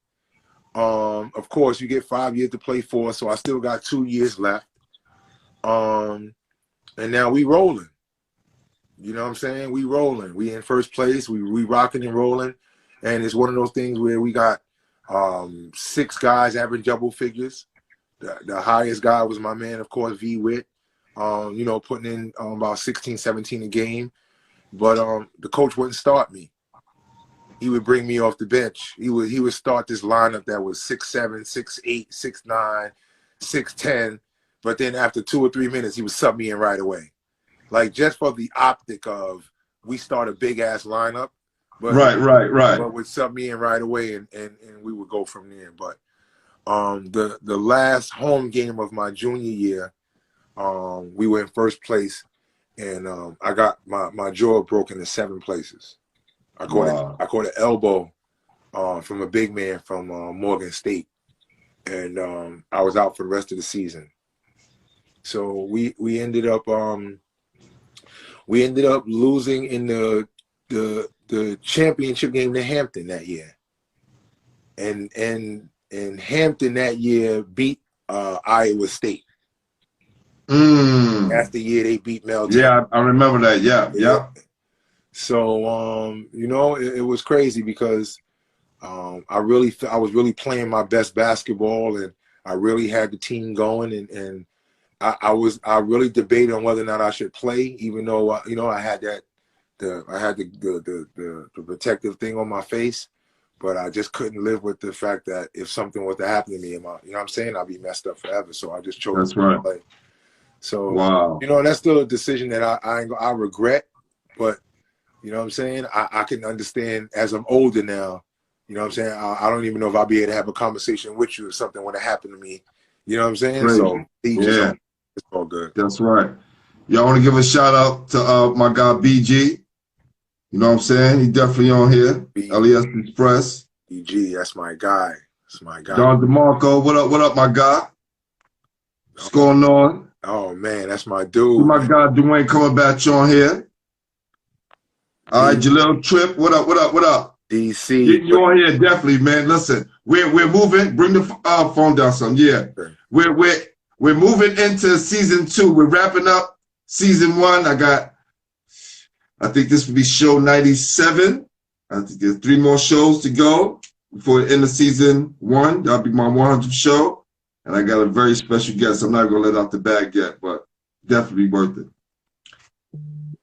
Of course, you get 5 years to play for, so I still got 2 years left. And now we rolling. You know what I'm saying? We rolling. We in first place. We rocking and rolling. And it's one of those things where we got 6 guys average double figures. The highest guy was my man, of course, V. Witt. You know, putting in about 16, 17 a game. But the coach wouldn't start me. He would bring me off the bench. He would start this lineup that was 6'7", 6'8", 6'9", 6'10". But then after 2 or 3 minutes, he would sub me in right away. Like, just for the optic of, we start a big-ass lineup. But, right. But would sub me in right away, and we would go from there. But the last home game of my junior year, we were in first place, and I got my jaw broken in 7 places. I caught an elbow from a big man from Morgan State, and I was out for the rest of the season. So we ended up losing in the championship game to Hampton that year, and Hampton that year beat Iowa State. That's the year they beat Melton. Yeah, I remember that. Yeah. So you know, it was crazy because I was really playing my best basketball, and I really had the team going, and I really debated on whether or not I should play, even though you know, I had the protective thing on my face, but I just couldn't live with the fact that if something was to happen to me, you know what I'm saying, I'd be messed up forever. So I just chose to play. So wow. You know, that's still a decision that I regret, but you know what I'm saying, I can understand as I'm older now. You know what I'm saying, I don't even know if I'll be able to have a conversation with you if something would have happened to me. You know what I'm saying? Crazy. So it's all good. That's right. Y'all want to give a shout out to my guy BG. You know what I'm saying? He definitely on here. LES Express. BG, that's my guy. That's my guy. Don DeMarco, what up, my guy? What's going on? Oh man, that's my dude. My guy Dwayne coming back on here. All right, Jaleel Tripp, what up? DC. You on here, definitely, man. Listen, we're moving. Bring the phone down some. Yeah. Okay. We're moving into season 2. We're wrapping up season 1. I think this will be show 97. I think there's 3 more shows to go before the end of season 1. That'll be my 100th show. and I got a very special guest. I'm not gonna let out the bag yet, but definitely worth it.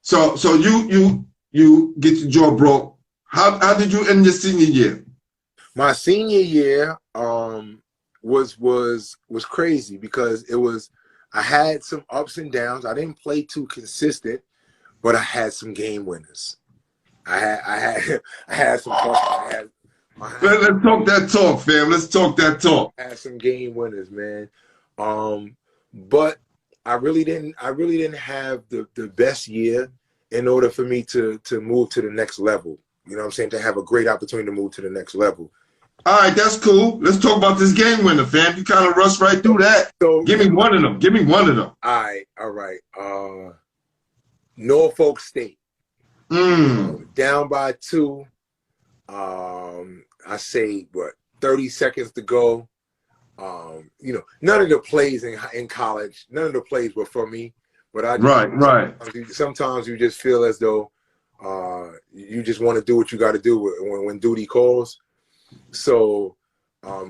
So you get your jaw broke. How did you end your senior year? My senior year was crazy because I had some ups and downs. I didn't play too consistent, but I had some game winners. I had some. Let's talk that talk, fam. Let's talk that talk. I had some game winners, man. But I really didn't have the best year in order for me to move to the next level. You know what I'm saying? To have a great opportunity to move to the next level. All right, that's cool. Let's talk about this game winner, fam. You kind of rushed right through that. So give me one of them. Give me one of them. All right. Norfolk State. Down by 2. I say 30 seconds to go. You know, none of the plays in college, none of the plays were for me. But sometimes you just feel as though you just want to do what you got to do when duty calls. So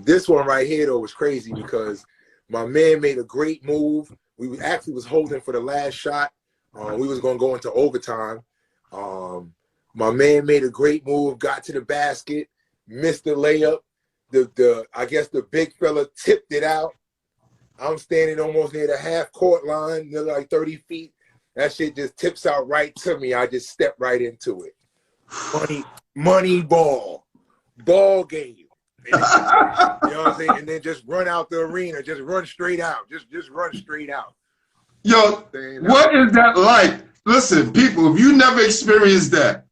this one right here though was crazy because my man made a great move. We actually was holding for the last shot. We was gonna go into overtime. My man made a great move, got to the basket, missed the layup. I guess the big fella tipped it out. I'm standing almost near the half court line, near like 30 feet. That shit just tips out right to me. I just step right into it. Money ball game. You know what I'm saying? And then just run out the arena, just run straight out. Just run straight out. Yo, what is that like? Listen, people, if you never experienced that,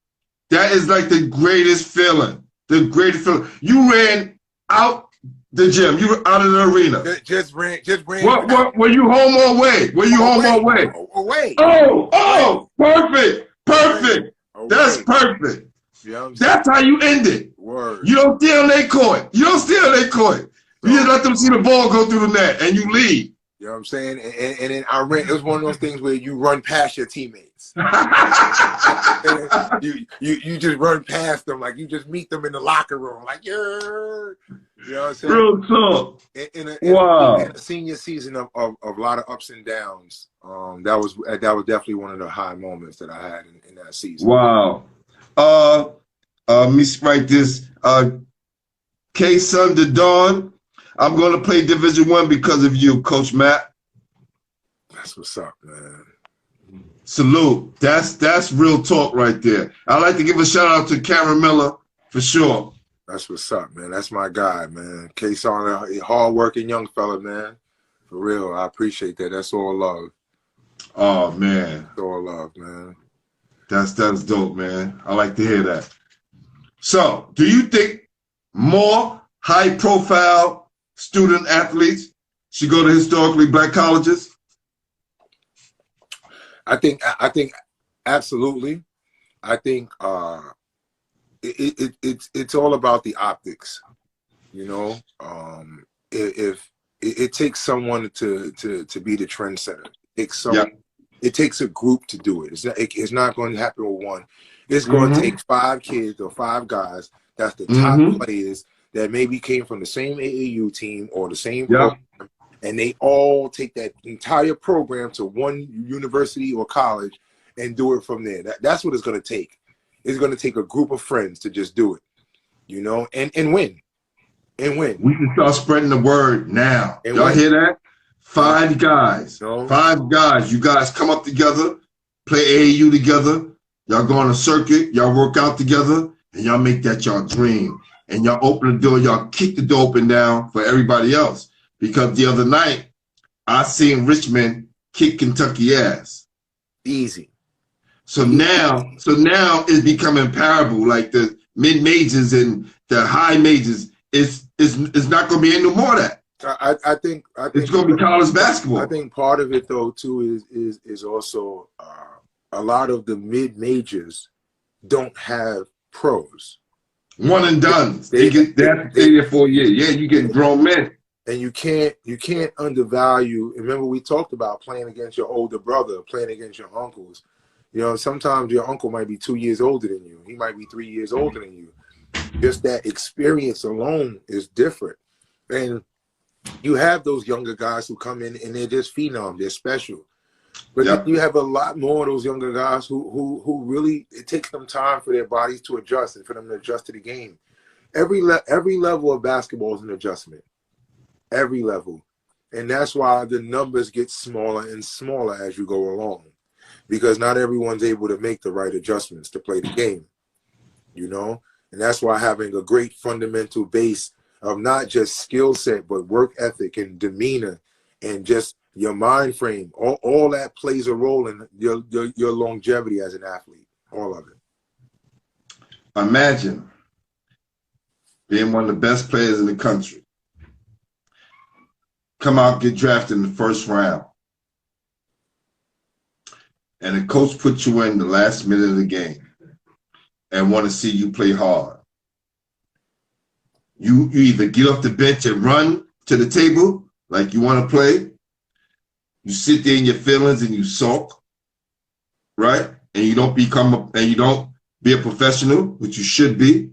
that is like the greatest feeling. The greatest feeling. You ran out the gym. You were out of the arena. Just ran. What were you home or away? Were you home or away? Away. Oh, perfect. Away. That's perfect. You know that's how you end it. Word. You don't steal their court. You just let them see the ball go through the net and you leave. You know what I'm saying? And then I ran. It was one of those things where you run past your teammates. you just run past them, like you just meet them in the locker room, like yeah. You know what I'm saying? Real talk. In a senior season of a lot of ups and downs, that was definitely one of the high moments that I had in that season. Wow. Let me write this. K-Sun to Dawn. I'm going to play Division I because of you, Coach Matt. That's what's up, man. Salute. That's real talk right there. I'd like to give a shout out to Karen Miller for sure. That's what's up, man. That's my guy, man. K-Sun, a hard-working young fella, man. For real, I appreciate that. That's all love. Oh, man. That's all love, man. That's dope, man. I like to hear that. So, do you think more high-profile student athletes should go to historically black colleges? I think absolutely. I think it's all about the optics, you know. If it takes someone to be the trendsetter, it takes a group to do it. It's not going to happen with one. It's going to take 5 kids or 5 guys that's the top players that maybe came from the same AAU team or the same program, and they all take that entire program to one university or college and do it from there. That's what it's going to take. It's going to take a group of friends to just do it, you know, and win. We can start spreading the word now. Y'all hear that? 5 guys. No. 5 guys. You guys come up together, play AAU together. Y'all go on a circuit. Y'all work out together, and y'all make that y'all dream. And y'all open the door. Y'all kick the door open down for everybody else. Because the other night, I seen Richmond kick Kentucky ass. Easy. So now it's becoming parable. Like the mid majors and the high majors, it's not going to be any more of that. I think it's going to be college basketball. I think part of it though too is also a lot of the mid majors don't have pros. One and done. They stay there for a year. Yeah, you getting grown men. And you can't undervalue. Remember, we talked about playing against your older brother, playing against your uncles. You know, sometimes your uncle might be 2 years older than you. He might be 3 years older than you. Just that experience alone is different. And you have those younger guys who come in and they're just phenom, they're special. But Yep. then you have a lot more of those younger guys who really, it takes them time for their bodies to adjust and for them to adjust to the game. Every level of basketball is an adjustment. Every level. And that's why the numbers get smaller and smaller as you go along. Because not everyone's able to make the right adjustments to play the game. You know? And that's why having a great fundamental base of not just skill set, but work ethic and demeanor and just your mind frame, all that plays a role in your longevity as an athlete, all of it. Imagine being one of the best players in the country. Come out, get drafted in the first round. And the coach puts you in the last minute of the game and want to see you play hard. You either get off the bench and run to the table like you want to play. You sit there in your feelings and you sulk, right? And you don't be a professional, which you should be.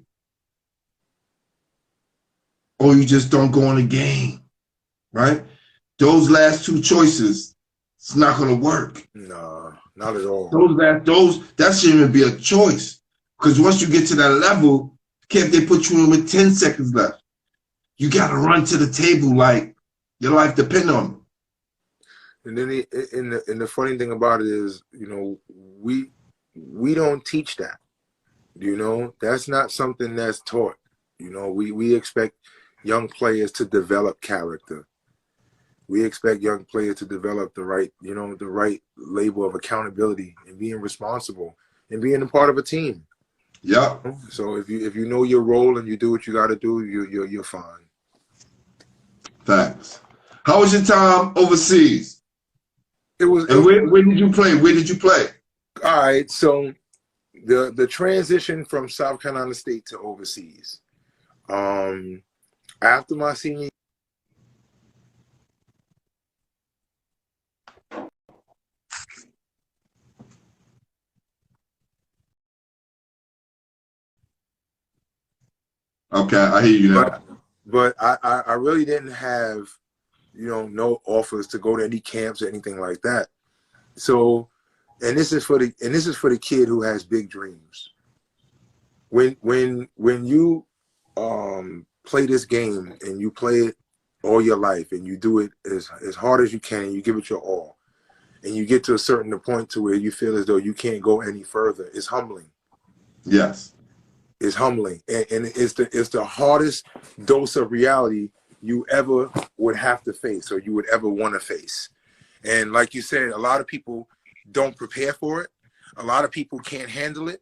Or you just don't go in the game, right? Those last two choices, it's not going to work. No, not at all. That shouldn't even be a choice. Because once you get to that level, can't they put you in with 10 seconds left? You got to run to the table like your life depends on it. And then the funny thing about it is, you know, we don't teach that. You know, that's not something that's taught. You know, we expect young players to develop character. We expect young players to develop the right label of accountability and being responsible and being a part of a team. Yeah. So if you know your role and you do what you got to do, you're fine. Thanks. How was your time overseas? Where did you play? Where did you play? All right. So the transition from South Carolina State to overseas. After my senior. Okay, I hear you now. But I really didn't have, you know, no offers to go to any camps or anything like that. So, and this is for the kid who has big dreams. When you play this game and you play it all your life and you do it as hard as you can and you give it your all, and you get to a certain point to where you feel as though you can't go any further, it's humbling. Yes. It's humbling, and it's the hardest dose of reality you ever would have to face or you would ever want to face. And like you said, a lot of people don't prepare for it. A lot of people can't handle it.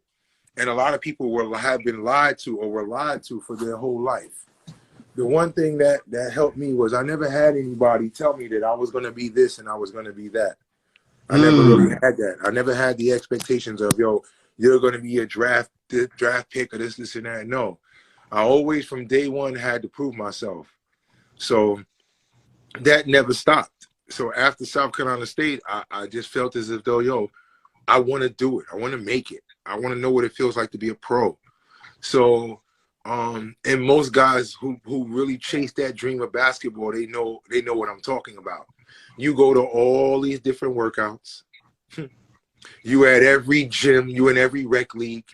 And a lot of people have been lied to or were lied to for their whole life. The one thing that helped me was I never had anybody tell me that I was going to be this and I was going to be that. I never really had that. I never had the expectations of, yo, you're going to be a draft pick or this and that. No, I always from day one had to prove myself. So that never stopped. So after South Carolina State, I just felt as if though, yo, I want to do it. I want to make it. I want to know what it feels like to be a pro. So, and most guys who really chase that dream of basketball, they know what I'm talking about. You go to all these different workouts. You at every gym, you in every rec league.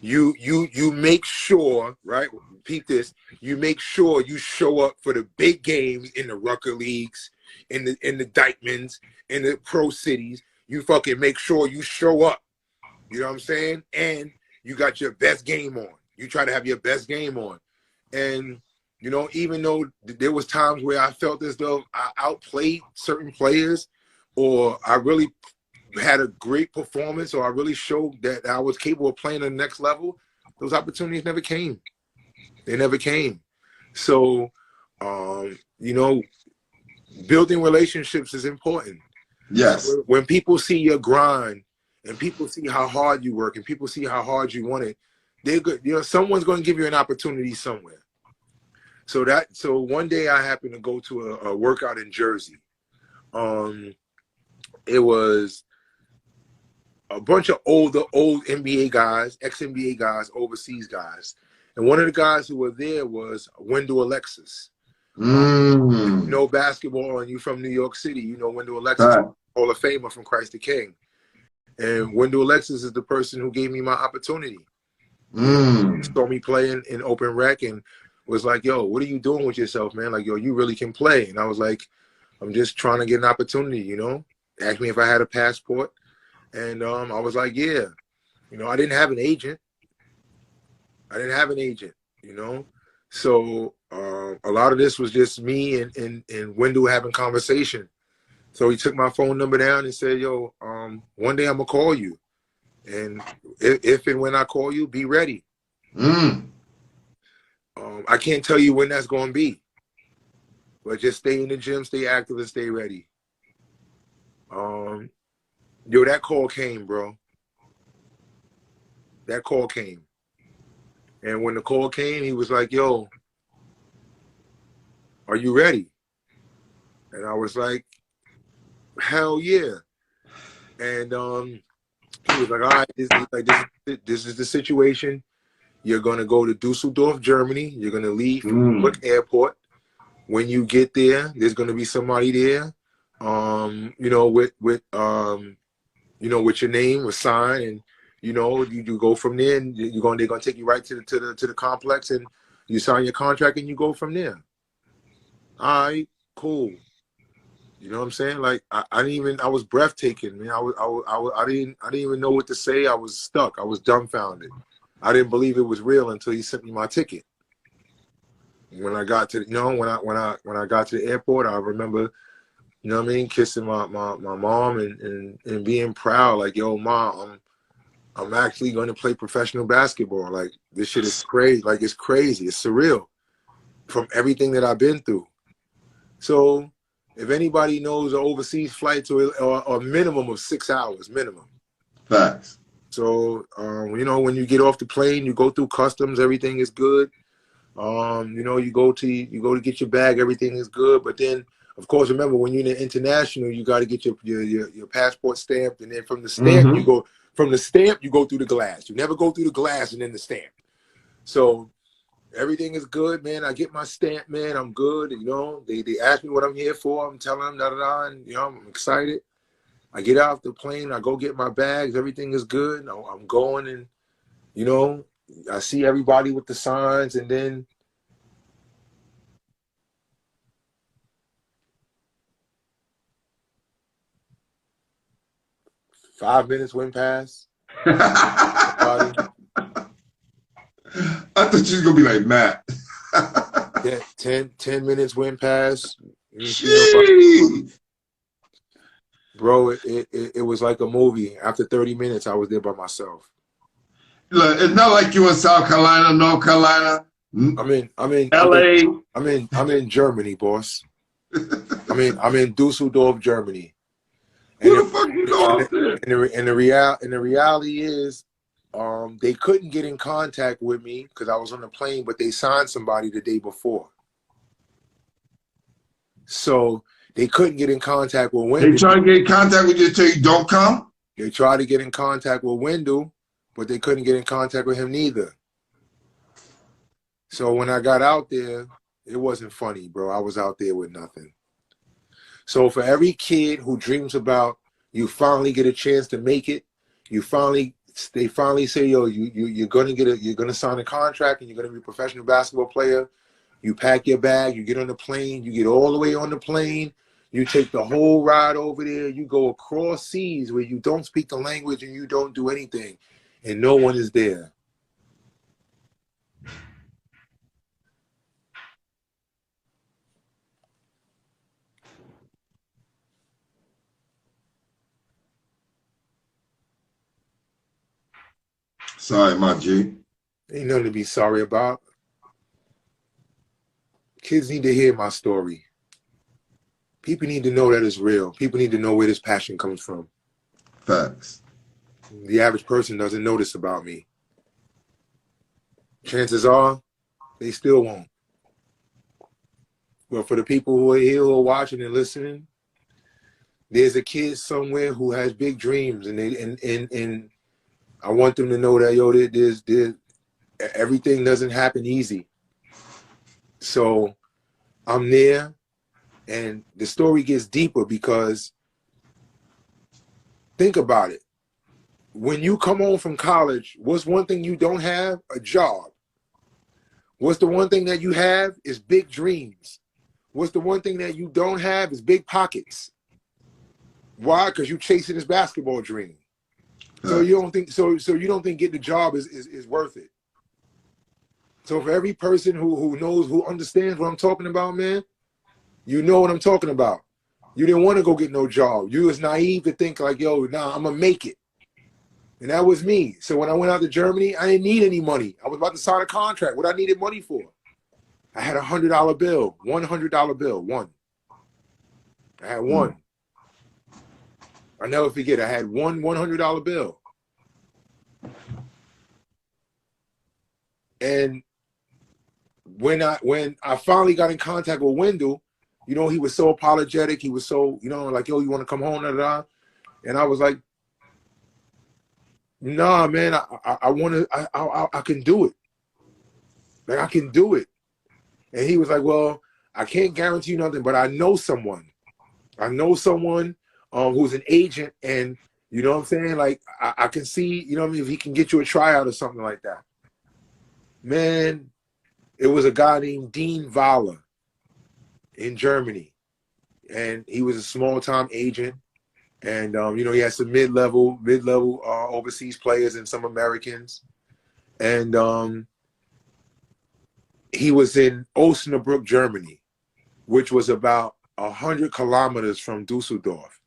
You make sure, right? Repeat this. You make sure you show up for the big games in the Rucker leagues, in the Dykeman's, in the pro cities. You fucking make sure you show up. You know what I'm saying? And you got your best game on. You try to have your best game on. And, you know, even though there was times where I felt as though I outplayed certain players or I really had a great performance or I really showed that I was capable of playing at the next level, those opportunities never came. They never came. So, you know, building relationships is important. Yes. When people see your grind and people see how hard you work and people see how hard you want it, they're good. You know, someone's going to give you an opportunity somewhere. So one day I happened to go to a workout in Jersey. It was a bunch of old NBA guys, ex-NBA guys, overseas guys. And one of the guys who were there was Wendell Alexis. You know basketball and you from New York City, you know Wendell Alexis, Hall of Famer from Christ the King. And Wendell Alexis is the person who gave me my opportunity. He saw me playing in open rec and was like, yo, what are you doing with yourself, man? Like, yo, you really can play. And I was like, I'm just trying to get an opportunity, you know? Asked me if I had a passport. And I was like, yeah. You know, I didn't have an agent. You know? So a lot of this was just me and Wendell having conversation. So he took my phone number down and said, yo, one day I'm going to call you. And if and when I call you, be ready. I can't tell you when that's going to be. But just stay in the gym, stay active, and stay ready. Yo, that call came, bro. That call came. And when the call came, he was like, yo, are you ready? And I was like, hell yeah. And he was like, all right, this is the situation. You're going to go to Dusseldorf, Germany. You're going to leave from Newark Airport. When you get there, there's going to be somebody there, you know, with your name, with sign, and you know, you go from there, and they're going to take you right to the complex, and you sign your contract, and you go from there. All right, cool. You know what I'm saying? Like I was breathtaking, man. I didn't even know what to say. I was stuck. I was dumbfounded. I didn't believe it was real until he sent me my ticket. When I got to, you know, when I got to the airport, I remember, you know what I mean, kissing my mom and being proud, like, yo, mom, I'm actually going to play professional basketball. Like, this shit is crazy. Like, it's crazy. It's surreal from everything that I've been through. So if anybody knows an overseas flight to a minimum of 6 hours, minimum. Facts. So, you know, when you get off the plane, you go through customs, everything is good. You know, you go to get your bag, everything is good. But then, of course, remember when you're in the international, you got to get your passport stamped, and then from the stamp you go through the glass. You never go through the glass and then the stamp. So everything is good, man. I get my stamp, man. I'm good. You know, they ask me what I'm here for. I'm telling them and you know, I'm excited. I get off the plane. I go get my bags. Everything is good. I'm going, and you know, I see everybody with the signs, and then five minutes went past. I thought you was gonna be like Matt. Yeah, 10 minutes went past. Bro, it was like a movie. After 30 minutes, I was there by myself. Look, it's not like you in South Carolina, North Carolina. I'm in LA. I'm in Germany, boss. I'm in Dusseldorf, Germany. Who the fuck you go out there? And the reality is, they couldn't get in contact with me because I was on the plane, but they signed somebody the day before. So they couldn't get in contact with Wendell. They try to get in contact with you until you don't come? They tried to get in contact with Wendell, but they couldn't get in contact with him neither. So when I got out there, it wasn't funny, bro. I was out there with nothing. So for every kid who dreams about you finally get a chance to make it, they finally say, yo, you're gonna sign a contract and you're gonna be a professional basketball player. You pack your bag, you get on the plane, you get all the way on the plane, you take the whole ride over there, you go across seas where you don't speak the language and you don't do anything, and no one is there. Sorry, my G. Ain't nothing to be sorry about. Kids need to hear my story. People need to know that it's real. People need to know where this passion comes from. Facts. The average person doesn't know this about me. Chances are, they still won't. But for the people who are here, who are watching and listening, there's a kid somewhere who has big dreams, and I want them to know that, yo, everything doesn't happen easy. So I'm there, and the story gets deeper because think about it. When you come home from college, what's one thing you don't have? A job. What's the one thing that you have is big dreams. What's the one thing that you don't have is big pockets. Why? Because you're chasing this basketball dream. So you don't think you don't think getting a job is worth it. So for every person who knows, who understands what I'm talking about, man, you know what I'm talking about. You didn't want to go get no job. You was naive to think like, yo, nah, I'm gonna make it. And that was me. So when I went out to Germany, I didn't need any money. I was about to sign a contract. What I needed money for? I had $100 bill, $100 bill, one. I had one. I'll never forget. I had one $100 bill. And when I finally got in contact with Wendell, you know, he was so apologetic. He was so, you know, like, yo, you want to come home? Da, da, da. And I was like, nah, man, I want to, I can do it. Like, I can do it. And he was like, well, I can't guarantee you nothing, but I know someone. I know someone who's an agent, and you know what I'm saying? Like, I can see, you know what I mean, if he can get you a tryout or something like that. Man, it was a guy named Dean Wahler in Germany. And he was a small-time agent. And, you know, he had some mid-level overseas players and some Americans. And he was in Osnabrück, Germany, which was about 100 kilometers from Dusseldorf.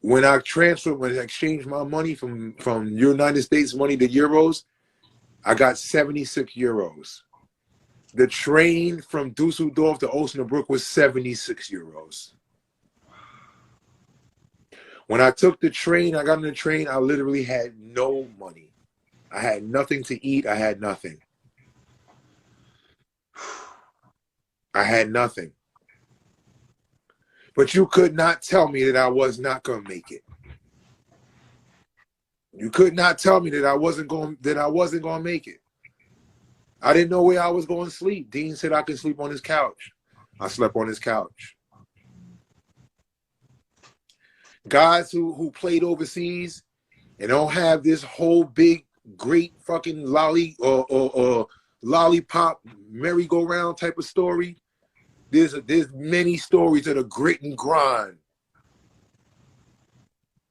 When I exchanged my money from United States money to euros, I got 76 euros. The train from Dusseldorf to Osnabrück was 76 euros. When I took the train, I got on the train, I literally had no money. I had nothing to eat. I had nothing. I had nothing. But you could not tell me that I was not going to make it. You could not tell me that I wasn't going to make it. I didn't know where I was going to sleep. Dean said I could sleep on his couch. I slept on his couch. Guys who played overseas and don't have this whole big, great fucking lollipop merry-go-round type of story. There's many stories of the grit and grind.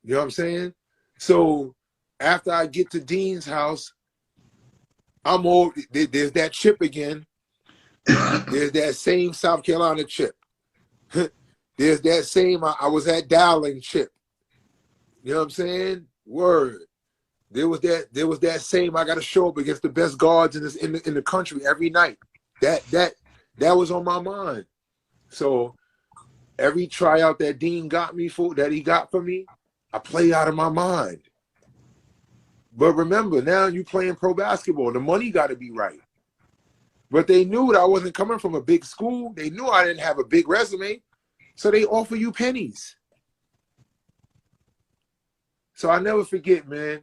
You know what I'm saying? So after I get to Dean's house, there's that chip again. There's that same South Carolina chip. There's that same I was at Dowling chip. You know what I'm saying? Word. There was that same I got to show up against the best guards in the country every night. That was on my mind. So every tryout that Dean got for me, I played out of my mind. But remember, now you playing pro basketball. The money got to be right. But they knew that I wasn't coming from a big school. They knew I didn't have a big resume. So they offer you pennies. So I never forget, man.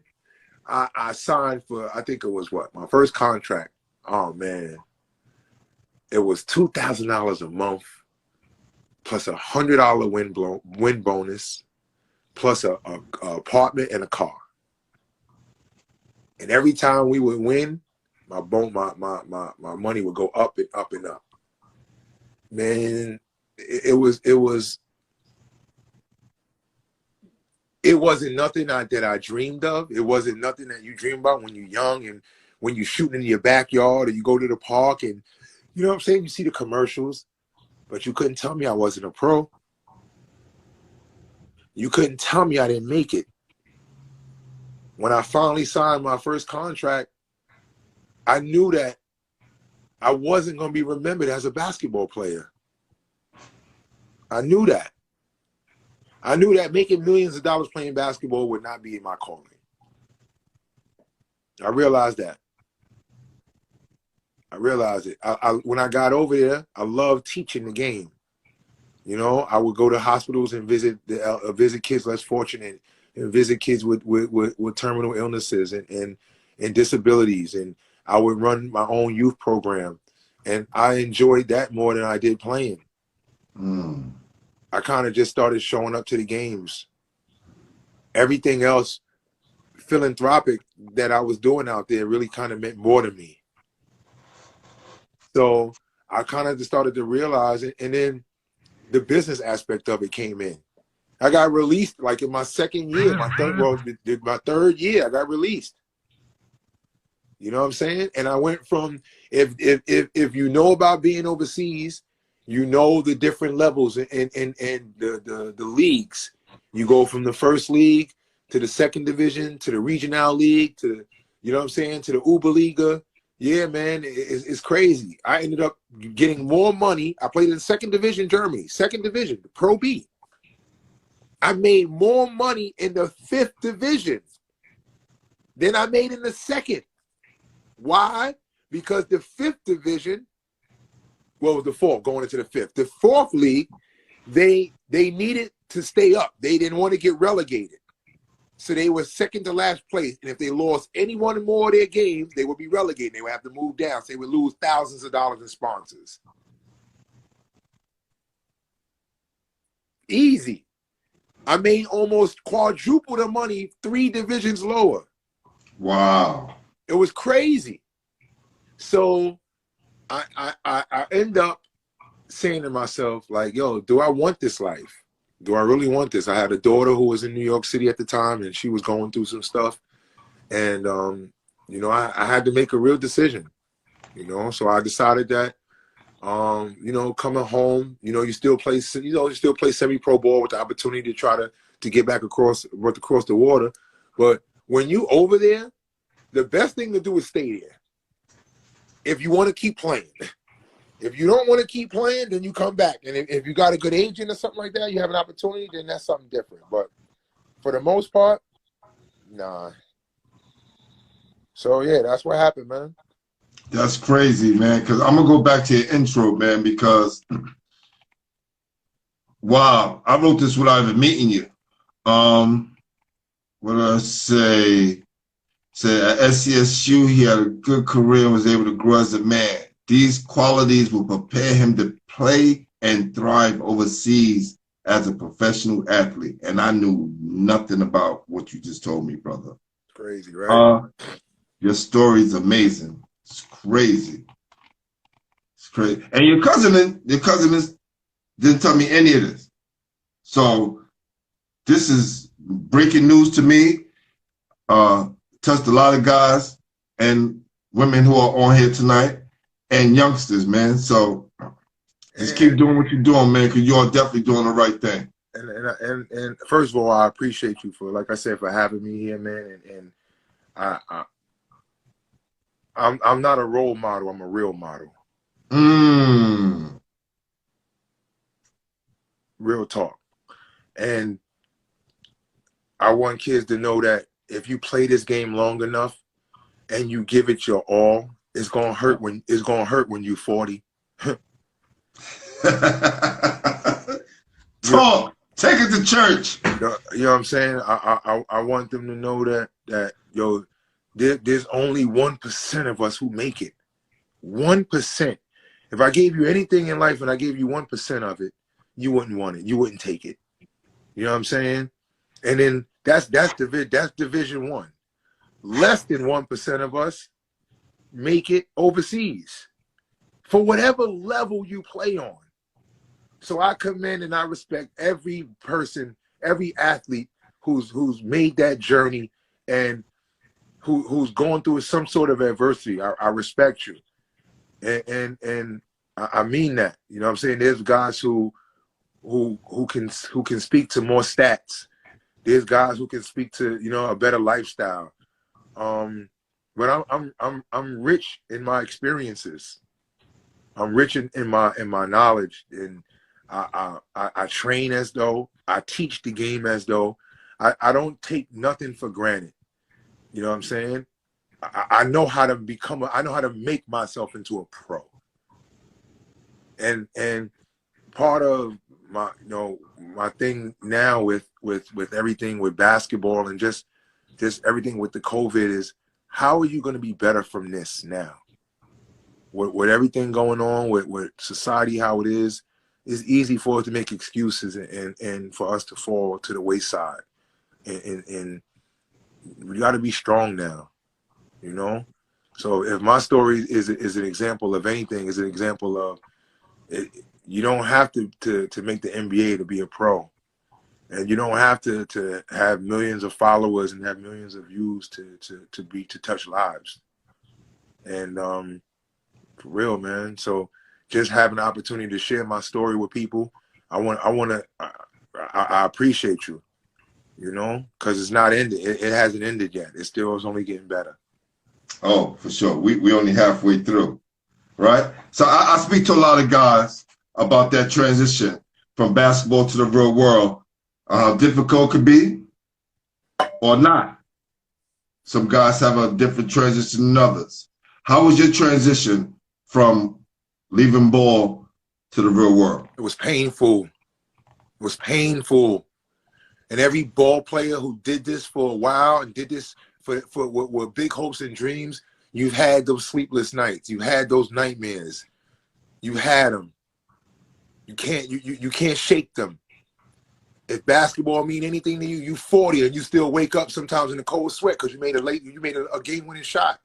I signed for, I think it was my first contract. Oh, man. It was $2,000 a month plus $100 win bonus plus a apartment and a car. And every time we would win, my money would go up and up and up. Man, it wasn't nothing that I dreamed of. It wasn't nothing that you dream about when you're young and when you're shooting in your backyard or you go to the park and, you know what I'm saying? You see the commercials, but you couldn't tell me I wasn't a pro. You couldn't tell me I didn't make it. When I finally signed my first contract, I knew that I wasn't going to be remembered as a basketball player. I knew that. I knew that making millions of dollars playing basketball would not be my calling. I realized that. I realized it. When I got over there, I loved teaching the game. You know, I would go to hospitals and visit kids less fortunate and visit kids with terminal illnesses and disabilities. And I would run my own youth program And I enjoyed that more than I did playing. I kind of just started showing up to the games. Everything else philanthropic that I was doing out there really kind of meant more to me. So I kind of just started to realize it, and then the business aspect of it came in. I got released like in my second year, my third year, I got released. You know what I'm saying? And I went from, if you know about being overseas, you know the different levels and the leagues. You go from the first league to the second division to the regional league to, you know what I'm saying, to the Uberliga. Yeah, man, it's crazy. I ended up getting more money. I played in the second division, Germany, second division, the Pro B. I made more money in the fifth division than I made in the second. Why? Because the fifth division, well, the fourth, going into the fifth. The fourth league, they needed to stay up. They didn't want to get relegated. So they were second to last place. And if they lost any one more of their games, they would be relegated. They would have to move down. So they would lose thousands of dollars in sponsors. Easy. I made almost quadruple the money 3 divisions lower. Wow. It was crazy. So I end up saying to myself, like, yo, do I want this life? Do I really want this? I had a daughter who was in New York City at the time, and she was going through some stuff. And, you know, I had to make a real decision, you know. So I decided that, you know, coming home, you know, you still play semi-pro ball with the opportunity to try to get back across the water. But when you over there, the best thing to do is stay there. If you want to keep playing. If you don't want to keep playing, then you come back. And if you got a good agent or something like that, you have an opportunity, then that's something different. But for the most part, nah. So, yeah, that's what happened, man. That's crazy, man, because I'm going to go back to your intro, man, because, wow, I wrote this without even meeting you. What did I say? Said at SCSU, he had a good career and was able to grow as a man. These qualities will prepare him to play and thrive overseas as a professional athlete. And I knew nothing about what you just told me, brother. Crazy, right? Your story is amazing. It's crazy. It's crazy. And your cousin didn't tell me any of this. So this is breaking news to me. Touched a lot of guys and women who are on here tonight and youngsters, man. So just keep doing what you're doing, man, because you're definitely doing the right thing. And first of all, I appreciate you for, like I said, for having me here, man. And I'm not a role model. I'm a real model. Real talk. And I want kids to know that if you play this game long enough and you give it your all, it's gonna hurt when you're 40. Talk. Take it to church. You know what I'm saying? I want them to know that yo, there's only 1% of us who make it. 1%. If I gave you anything in life and I gave you 1% of it, you wouldn't want it. You wouldn't take it. You know what I'm saying? And then that's division 1. Less than 1% of us make it overseas for whatever level you play on. So I commend and I respect every person, every athlete who's made that journey and who's going through some sort of adversity. I respect you. And I mean that. You know what I'm saying? There's guys who can speak to more stats. There's guys who can speak to, you know, a better lifestyle. But I'm rich in my experiences. I'm rich in my knowledge, and I train as though, I teach the game as though. I don't take nothing for granted. You know what I'm saying? I know how to I know how to make myself into a pro. And part of my, you know, my thing now with everything with basketball and just everything with the COVID is, how are you going to be better from this now? with everything going on with society, how it is, it's easy for us to make excuses and for us to fall to the wayside. And we got to be strong now, you know? So if my story is an example of anything, is an example of it, you don't have to make the NBA to be a pro. And you don't have to have millions of followers and have millions of views to touch lives. And for real, man. So just having the opportunity to share my story with people, I appreciate you, you know, because it's not ended. It hasn't ended yet. It still is only getting better. Oh, for sure. We only halfway through, right? So I speak to a lot of guys about that transition from basketball to the real world, how difficult it could be or not. Some guys have a different transition than others. How was your transition from leaving ball to the real world? It was painful. It was painful. And every ball player who did this for a while and did this with big hopes and dreams, you've had those sleepless nights. You had those nightmares. You had them. You can't shake them. If basketball mean anything to you, you 40 and you still wake up sometimes in a cold sweat because you made a game-winning shot.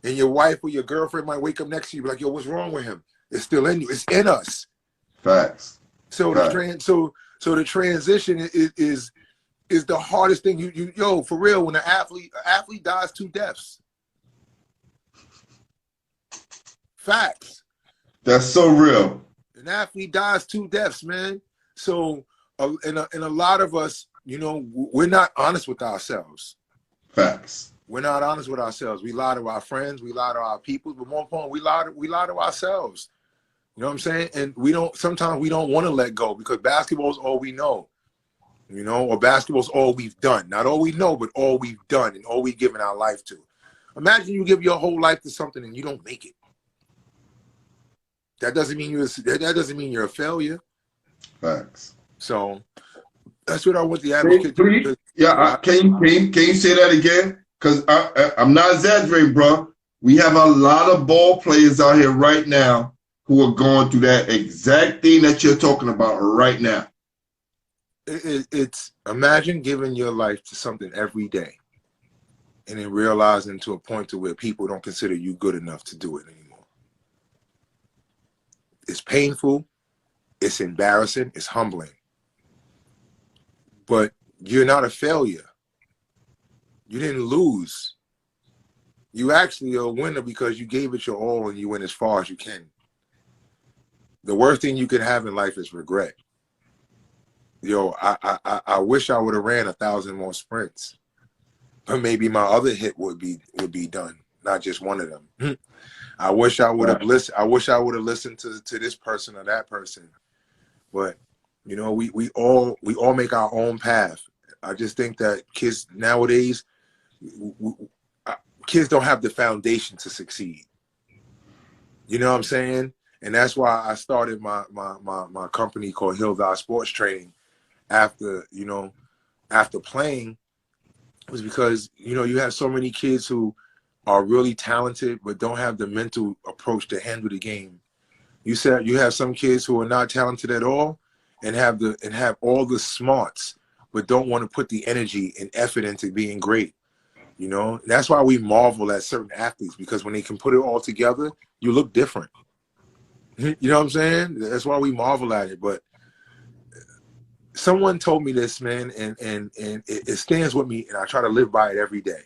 And your wife or your girlfriend might wake up next to you, be like, "Yo, what's wrong with him?" It's still in you. It's in us. Facts. So Facts. the transition is the hardest thing. Yo, for real, when an athlete dies 2 deaths. Facts. That's so real. An athlete dies 2 deaths, man. So, and a lot of us, you know, we're not honest with ourselves. Facts. We're not honest with ourselves. We lie to our friends, we lie to our people, but more important, we lie to ourselves. You know what I'm saying? And sometimes we don't want to let go because basketball is all we know. You know, or basketball is all we've done. Not all we know, but all we've done and all we've given our life to. Imagine you give your whole life to something and you don't make it. That doesn't mean you're a failure. Facts. So that's what I want the advocate to do. Yeah, can you say that again? Because I'm not exaggerating, bro. We have a lot of ball players out here right now who are going through that exact thing that you're talking about right now. It's imagine giving your life to something every day and then realizing to a point to where people don't consider you good enough to do it anymore. It's painful. It's embarrassing. It's humbling. But you're not a failure. You didn't lose. You actually are a winner because you gave it your all and you went as far as you can. The worst thing you can have in life is regret. Yo, I wish I would have ran 1,000 more sprints, but maybe my other hit would be done, not just one of them. I wish I would have listened. I wish I would have listened to this person or that person. But you know, we all make our own path. I just think that kids nowadays, kids don't have the foundation to succeed. You know what I'm saying? And that's why I started my company called Hill Valley Sports Training after playing. It was because, you know, you have so many kids who are really talented but don't have the mental approach to handle the game. You said you have some kids who are not talented at all and have all the smarts but don't want to put the energy and effort into being great. You know, that's why we marvel at certain athletes, because when they can put it all together, you look different. You know what I'm saying? That's why we marvel at it. But someone told me this, man, and it stands with me, and I try to live by it every day.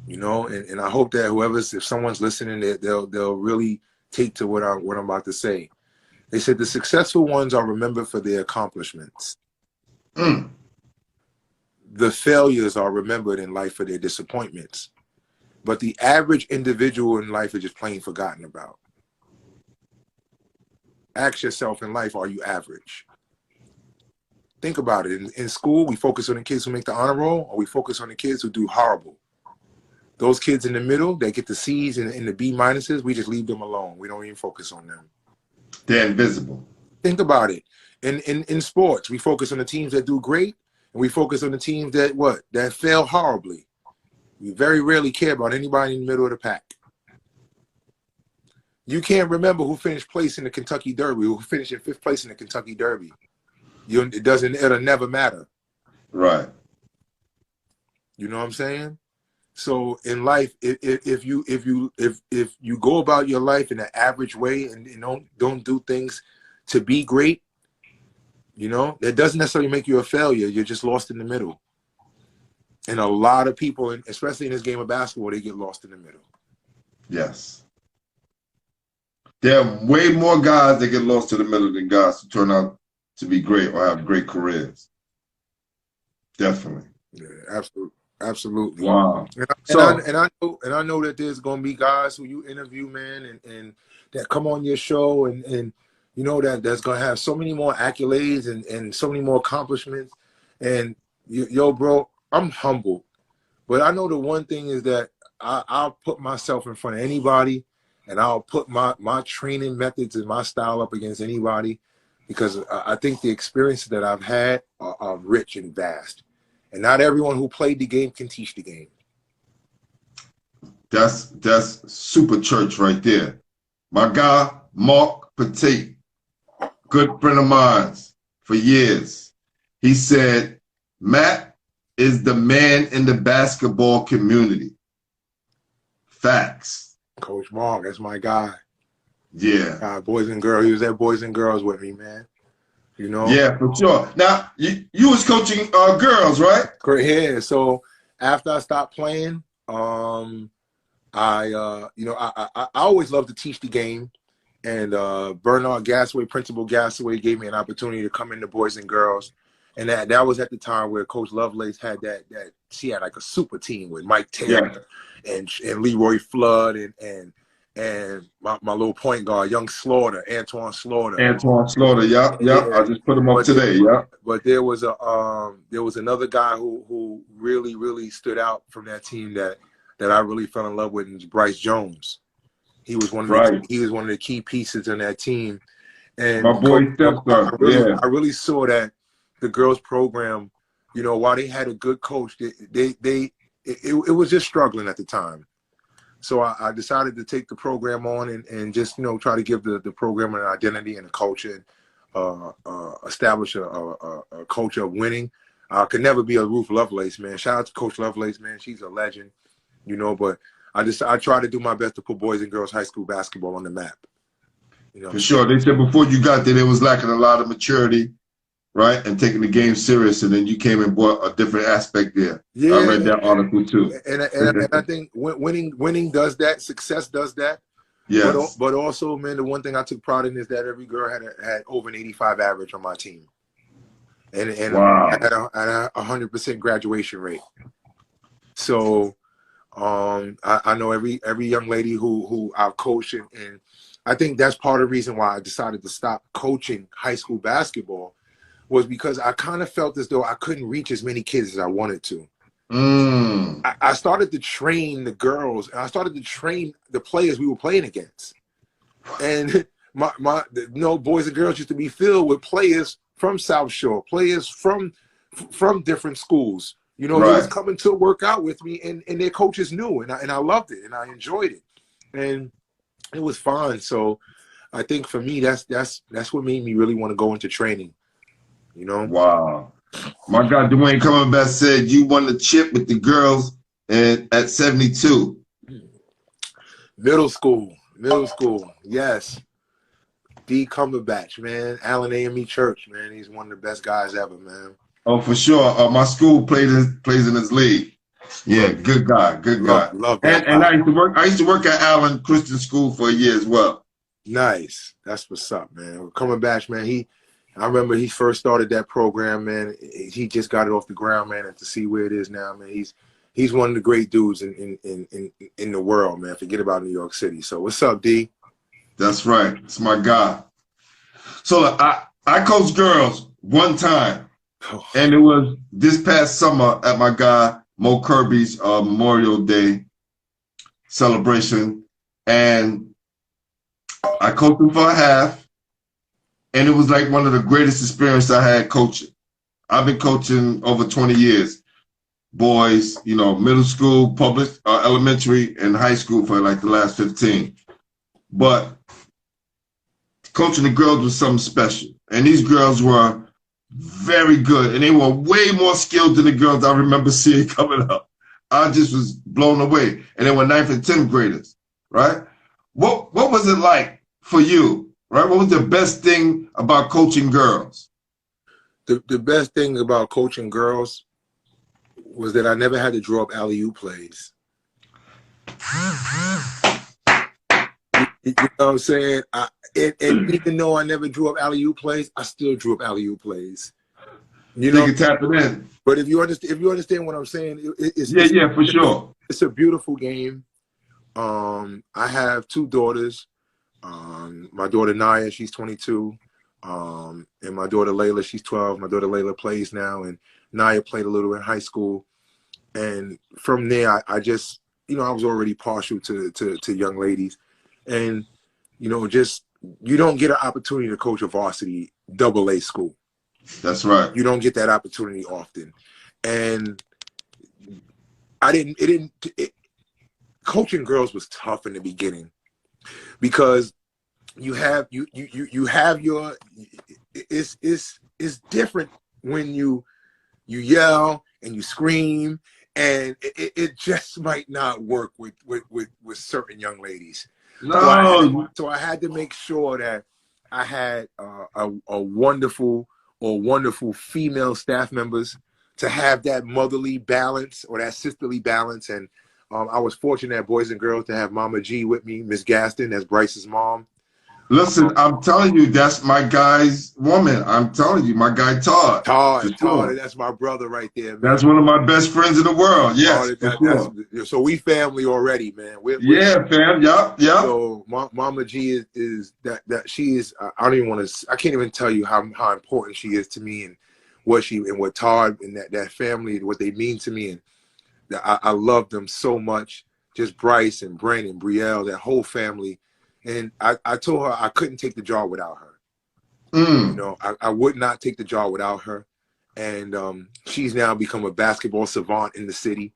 You know, and I hope that if someone's listening, they'll really take to what I'm about to say. They said the successful ones are remembered for their accomplishments. The failures are remembered in life for their disappointments. But the average individual in life is just plain forgotten about. Ask yourself in life, are you average? Think about it. In school, we focus on the kids who make the honor roll, or we focus on the kids who do horrible. Those kids in the middle, they get the C's and the B minuses, we just leave them alone. We don't even focus on them. They're invisible. Think about it. In sports, we focus on the teams that do great, and we focus on the teams that fail horribly. We very rarely care about anybody in the middle of the pack. You can't remember who finished place in the Kentucky Derby, who finished in 5th place in the Kentucky Derby. It'll never matter. Right. You know what I'm saying? So in life, if you go about your life in an average way and don't do things to be great, you know, that doesn't necessarily make you a failure. You're just lost in the middle. And a lot of people, especially in this game of basketball, they get lost in the middle. Yes. There are way more guys that get lost in the middle than guys who turn out to be great or have great careers. Definitely. Yeah, absolutely. Absolutely. Wow. And I know that there's gonna be guys who you interview, man, and that come on your show and you know that's gonna have so many more accolades and so many more accomplishments. And yo, bro, I'm humbled. But I know the one thing is that I'll put myself in front of anybody and I'll put my training methods and my style up against anybody, because I think the experiences that I've had are rich and vast. And not everyone who played the game can teach the game. That's super church right there. My guy, Mark Petit, good friend of mine for years. He said, Matt is the man in the basketball community. Facts. Coach Mark, that's my guy. Yeah. Boys and girls. He was at Boys and Girls with me, man. You know? Yeah, for sure. Now, you was coaching girls, right? Great. Yeah. So after I stopped playing, I always loved to teach the game. And Bernard Gasaway, Principal Gasaway, gave me an opportunity to come into Boys and Girls. And that was at the time where Coach Lovelace had she had like a super team with Mike Taylor and Leroy Flood and my little point guard, Antoine Slaughter. Yeah. I just put him up today, yeah. But there was another guy who really, really stood out from that team that I really fell in love with, and Bryce Jones. He was one of the key pieces in that team. And my boy I really saw that the girls program, you know, while they had a good coach, it was just struggling at the time. So I decided to take the program on and just, you know, try to give the program an identity and a culture, establish a culture of winning. Could never be a Ruth Lovelace, man. Shout out to Coach Lovelace, man. She's a legend, you know, but I try to do my best to put boys and girls high school basketball on the map. You know? For sure. They said before you got there, it was lacking a lot of maturity, right? And taking the game serious, and then you came and brought a different aspect there. Yeah, I read that article too. And I think winning does that. Success does that. Yeah. But also, man, the one thing I took pride in is that every girl had over an 85 average on my team, and wow. I had a 100% graduation rate. So, I know every young lady who I've coached, and I think that's part of the reason why I decided to stop coaching high school basketball, was because I kind of felt as though I couldn't reach as many kids as I wanted to. I started to train the girls, and I started to train the players we were playing against. And my boys and girls used to be filled with players from South Shore, players from different schools. You know, they was coming to work out with me, and their coaches knew, and I loved it, and I enjoyed it, and it was fun. So I think for me, that's what made me really want to go into training. You know? Wow. My God, Dwayne Cumberbatch said you won the chip with the girls at 72. Middle school. Yes. D. Cumberbatch, man. Allen A.M.E. Church, man. He's one of the best guys ever, man. Oh, for sure. My school plays in his league. Yeah, good guy. Love that. And I used to work at Allen Christian School for a year as well. Nice. That's what's up, man. Cumberbatch, man. I remember he first started that program, man. He just got it off the ground, man, and to see where it is now, man, he's one of the great dudes in the world, man. Forget about New York City. So what's up, D? That's right. It's my guy. So I coached girls one time, and it was this past summer at my guy Mo Kirby's Memorial Day celebration, and I coached him for a half. And it was like one of the greatest experiences I had coaching. I've been coaching over 20 years. Boys, you know, middle school, public, elementary, and high school for like the last 15. but coaching the girls was something special. And these girls were very good, and they were way more skilled than the girls I remember seeing coming up. I just was blown away. And they were 9th and 10th graders, right? What was it like for you, right? What was the best thing about coaching girls? The best thing about coaching girls was that I never had to draw up alley-oop plays. You know what I'm saying? And even though I never drew up alley-oop plays, I still drew up alley-oop plays. You know, you can tap it in. But if you understand what I'm saying, it's for sure. It's a beautiful game. I have 2 daughters. My daughter Naya, she's 22, and my daughter Layla, she's 12. My daughter Layla plays now, and Naya played a little in high school. And from there, I just, you know, I was already partial to young ladies, and you know, just you don't get an opportunity to coach a varsity AA school. That's right. You don't get that opportunity often, and coaching girls was tough in the beginning because you have your it's different when you yell and you scream, and it just might not work with certain young ladies. No. So I had to make sure that I had a wonderful female staff members to have that motherly balance or that sisterly balance. And I was fortunate at Boys and Girls to have Mama G with me, Miss Gaston, that's Bryce's mom. Listen, I'm telling you, that's my guy's woman. I'm telling you, my guy Todd. Todd, that's my brother right there, man. That's one of my best friends in the world. Yes, so we family already, man. Yeah, fam. Yup. So Mama G is that she is. I can't even tell you how important she is to me, and what Todd and that family, what they mean to me, and I love them so much. Just Bryce and Brent and Brielle, that whole family. And I told her I couldn't take the job without her. You know, I would not take the job without her. And she's now become a basketball savant in the city.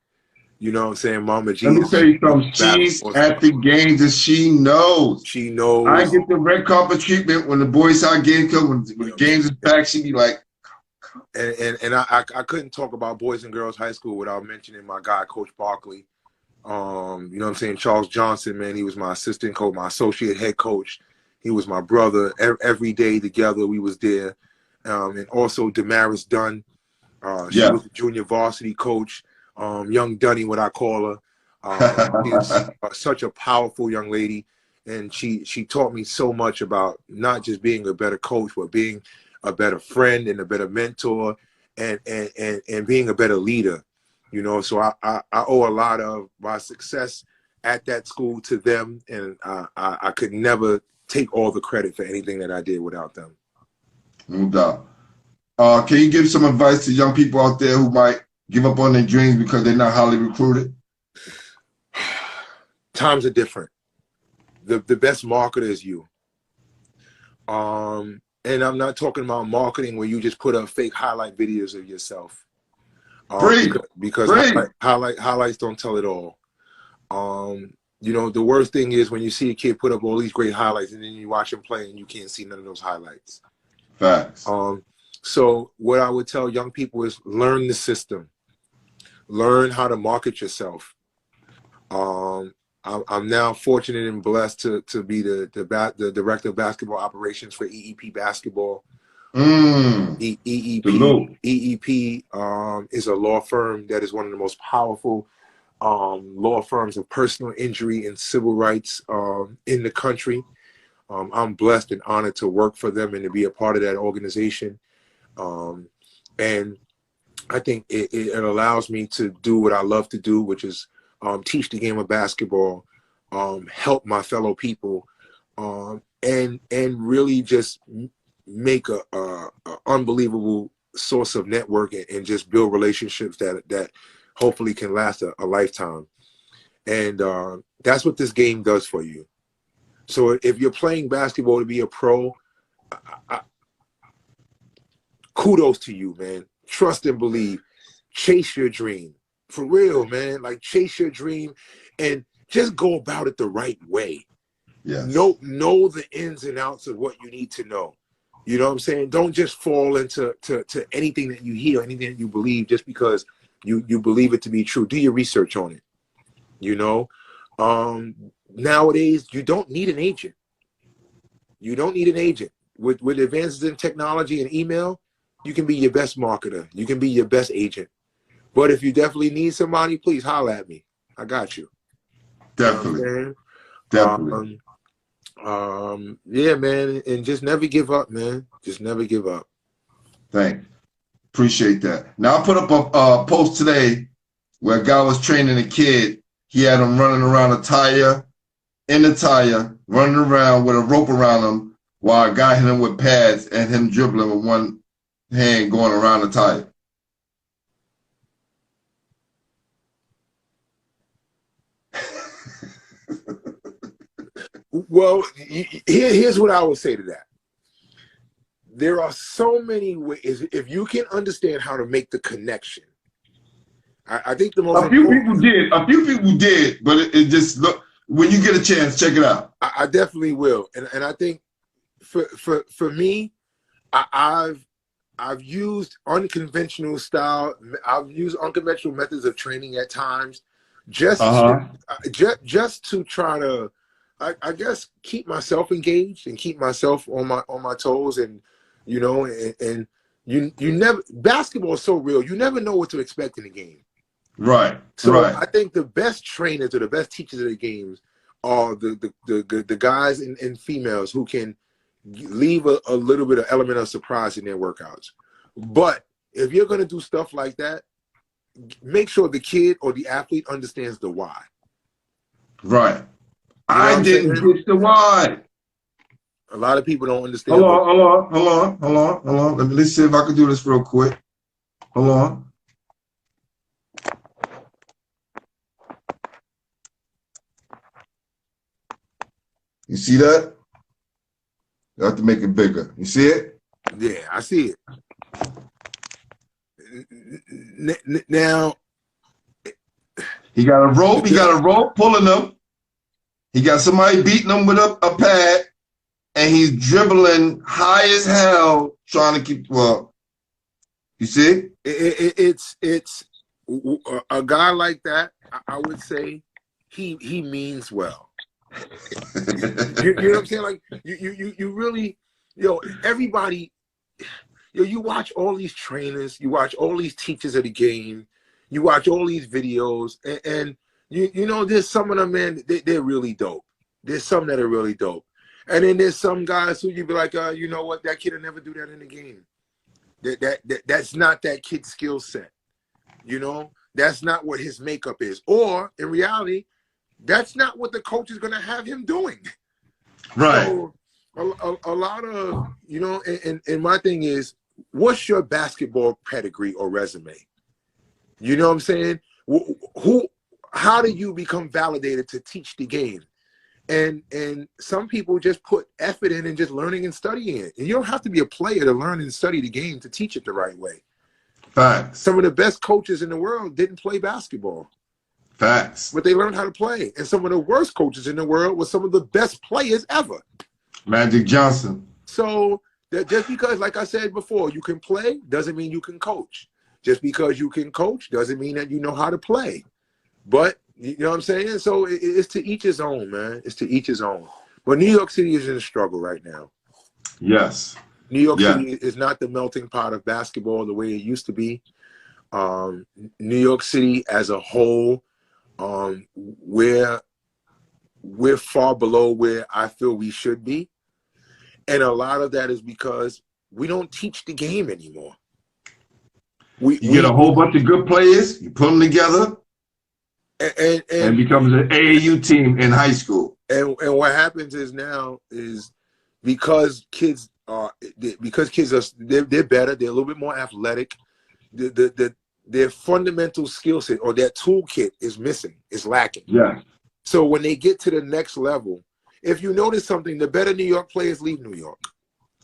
You know what I'm saying? Mama G. Let me tell you something. She's at the games and she knows. She knows. I get the red carpet treatment when the Boys Side game comes, when the games is back, she be like. And I couldn't talk about Boys and Girls High School without mentioning my guy, Coach Barkley. You know what I'm saying? Charles Johnson, man, he was my assistant coach, my associate head coach. He was my brother. Every day together, we was there. And also Damaris Dunn. She was the junior varsity coach. Young Dunny, what I call her. She's such a powerful young lady. And she taught me so much about not just being a better coach, but being a better friend and a better mentor and being a better leader. You know, so I owe a lot of my success at that school to them, and I could never take all the credit for anything that I did without them. No doubt. Can you give some advice to young people out there who might give up on their dreams because they're not highly recruited? Times are different. The best marketer is you. And I'm not talking about marketing where you just put up fake highlight videos of yourself. Because highlights don't tell it all. You know, the worst thing is when you see a kid put up all these great highlights and then you watch him play and you can't see none of those highlights. Facts. So what I would tell young people is learn the system. Learn how to market yourself. I'm now fortunate and blessed to be the director of basketball operations for EEP basketball. EEP is a law firm that is one of the most powerful law firms of personal injury and civil rights in the country. I'm blessed and honored to work for them and to be a part of that organization. And I think it allows me to do what I love to do, which is teach the game of basketball, help my fellow people, and really just make a unbelievable source of network and just build relationships that hopefully can last a lifetime. And that's what this game does for you. So if you're playing basketball to be a pro, kudos to you, man. Trust and believe. Chase your dream. For real, man. Like, chase your dream and just go about it the right way. Yes. Know the ins and outs of what you need to know. You know what I'm saying? Don't just fall into to anything that you hear, anything that you believe, just because you believe it to be true. Do your research on it. You know, nowadays you don't need an agent. You don't need an agent. With advances in technology and email, you can be your best marketer. You can be your best agent. But if you definitely need somebody, please holler at me. I got you. Definitely. You know Definitely. Yeah, man, and just never give up, man. Just never give up. Thanks. Appreciate that. Now, I put up a post today where a guy was training a kid. He had him running around in the tire, running around with a rope around him while a guy hit him with pads and him dribbling with one hand going around the tire. Well, here's what I would say to that. There are so many ways. If you can understand how to make the connection, I think the most A few people did, but it just look, when you get a chance, check it out. I definitely will, and I think for me, I've used unconventional style. I've used unconventional methods of training at times, just to try to, I guess, keep myself engaged and keep myself on my toes, and you know, and you never, basketball is so real. You never know what to expect in a game. Right. So right. I think the best trainers or the best teachers of the games are the guys and females who can leave a little bit of element of surprise in their workouts. But if you're going to do stuff like that, make sure the kid or the athlete understands the why. Right. You know I didn't get the why. A lot of people don't understand. Hold on. Let me see if I can do this real quick. Hold on. You see that? You have to make it bigger. You see it? Yeah, I see it. Now, he got a rope. He got a rope pulling him. He got somebody beating him with a pad, and he's dribbling high as hell, trying to keep. Well, you see? It's a guy like that. I would say he means well. You know what I'm saying? Like you really, everybody, you watch all these trainers, you watch all these teachers of the game, you watch all these videos, and you know, there's some of them, man, they're really dope. There's some that are really dope, and then there's some guys who you be like, you know what, that kid will never do that in the game. That's not that kid's skill set. You know, that's not what his makeup is, or in reality, that's not what the coach is going to have him doing. Right. So a lot of, you know, and my thing is, what's your basketball pedigree or resume? You know what I'm saying? How do you become validated to teach the game? And some people just put effort in and just learning and studying it. And you don't have to be a player to learn and study the game to teach it the right way. Facts. Some of the best coaches in the world didn't play basketball. Facts. But they learned how to play. And some of the worst coaches in the world were some of the best players ever. Magic Johnson. So that just because, like I said before, you can play doesn't mean you can coach. Just because you can coach doesn't mean that you know how to play. But, you know what I'm saying? So it's to each his own, man. It's to each his own. But New York City is in a struggle right now. Yes. New York City is not the melting pot of basketball the way it used to be. New York City as a whole, we're far below where I feel we should be. And a lot of that is because we don't teach the game anymore. You get a whole bunch of good players, you put them together, and it becomes an AAU team in high school. And what happens is now is because kids are they're better, they're a little bit more athletic. Their fundamental skill set or their toolkit is missing, is lacking. Yeah. So when they get to the next level, if you notice something, the better New York players leave New York.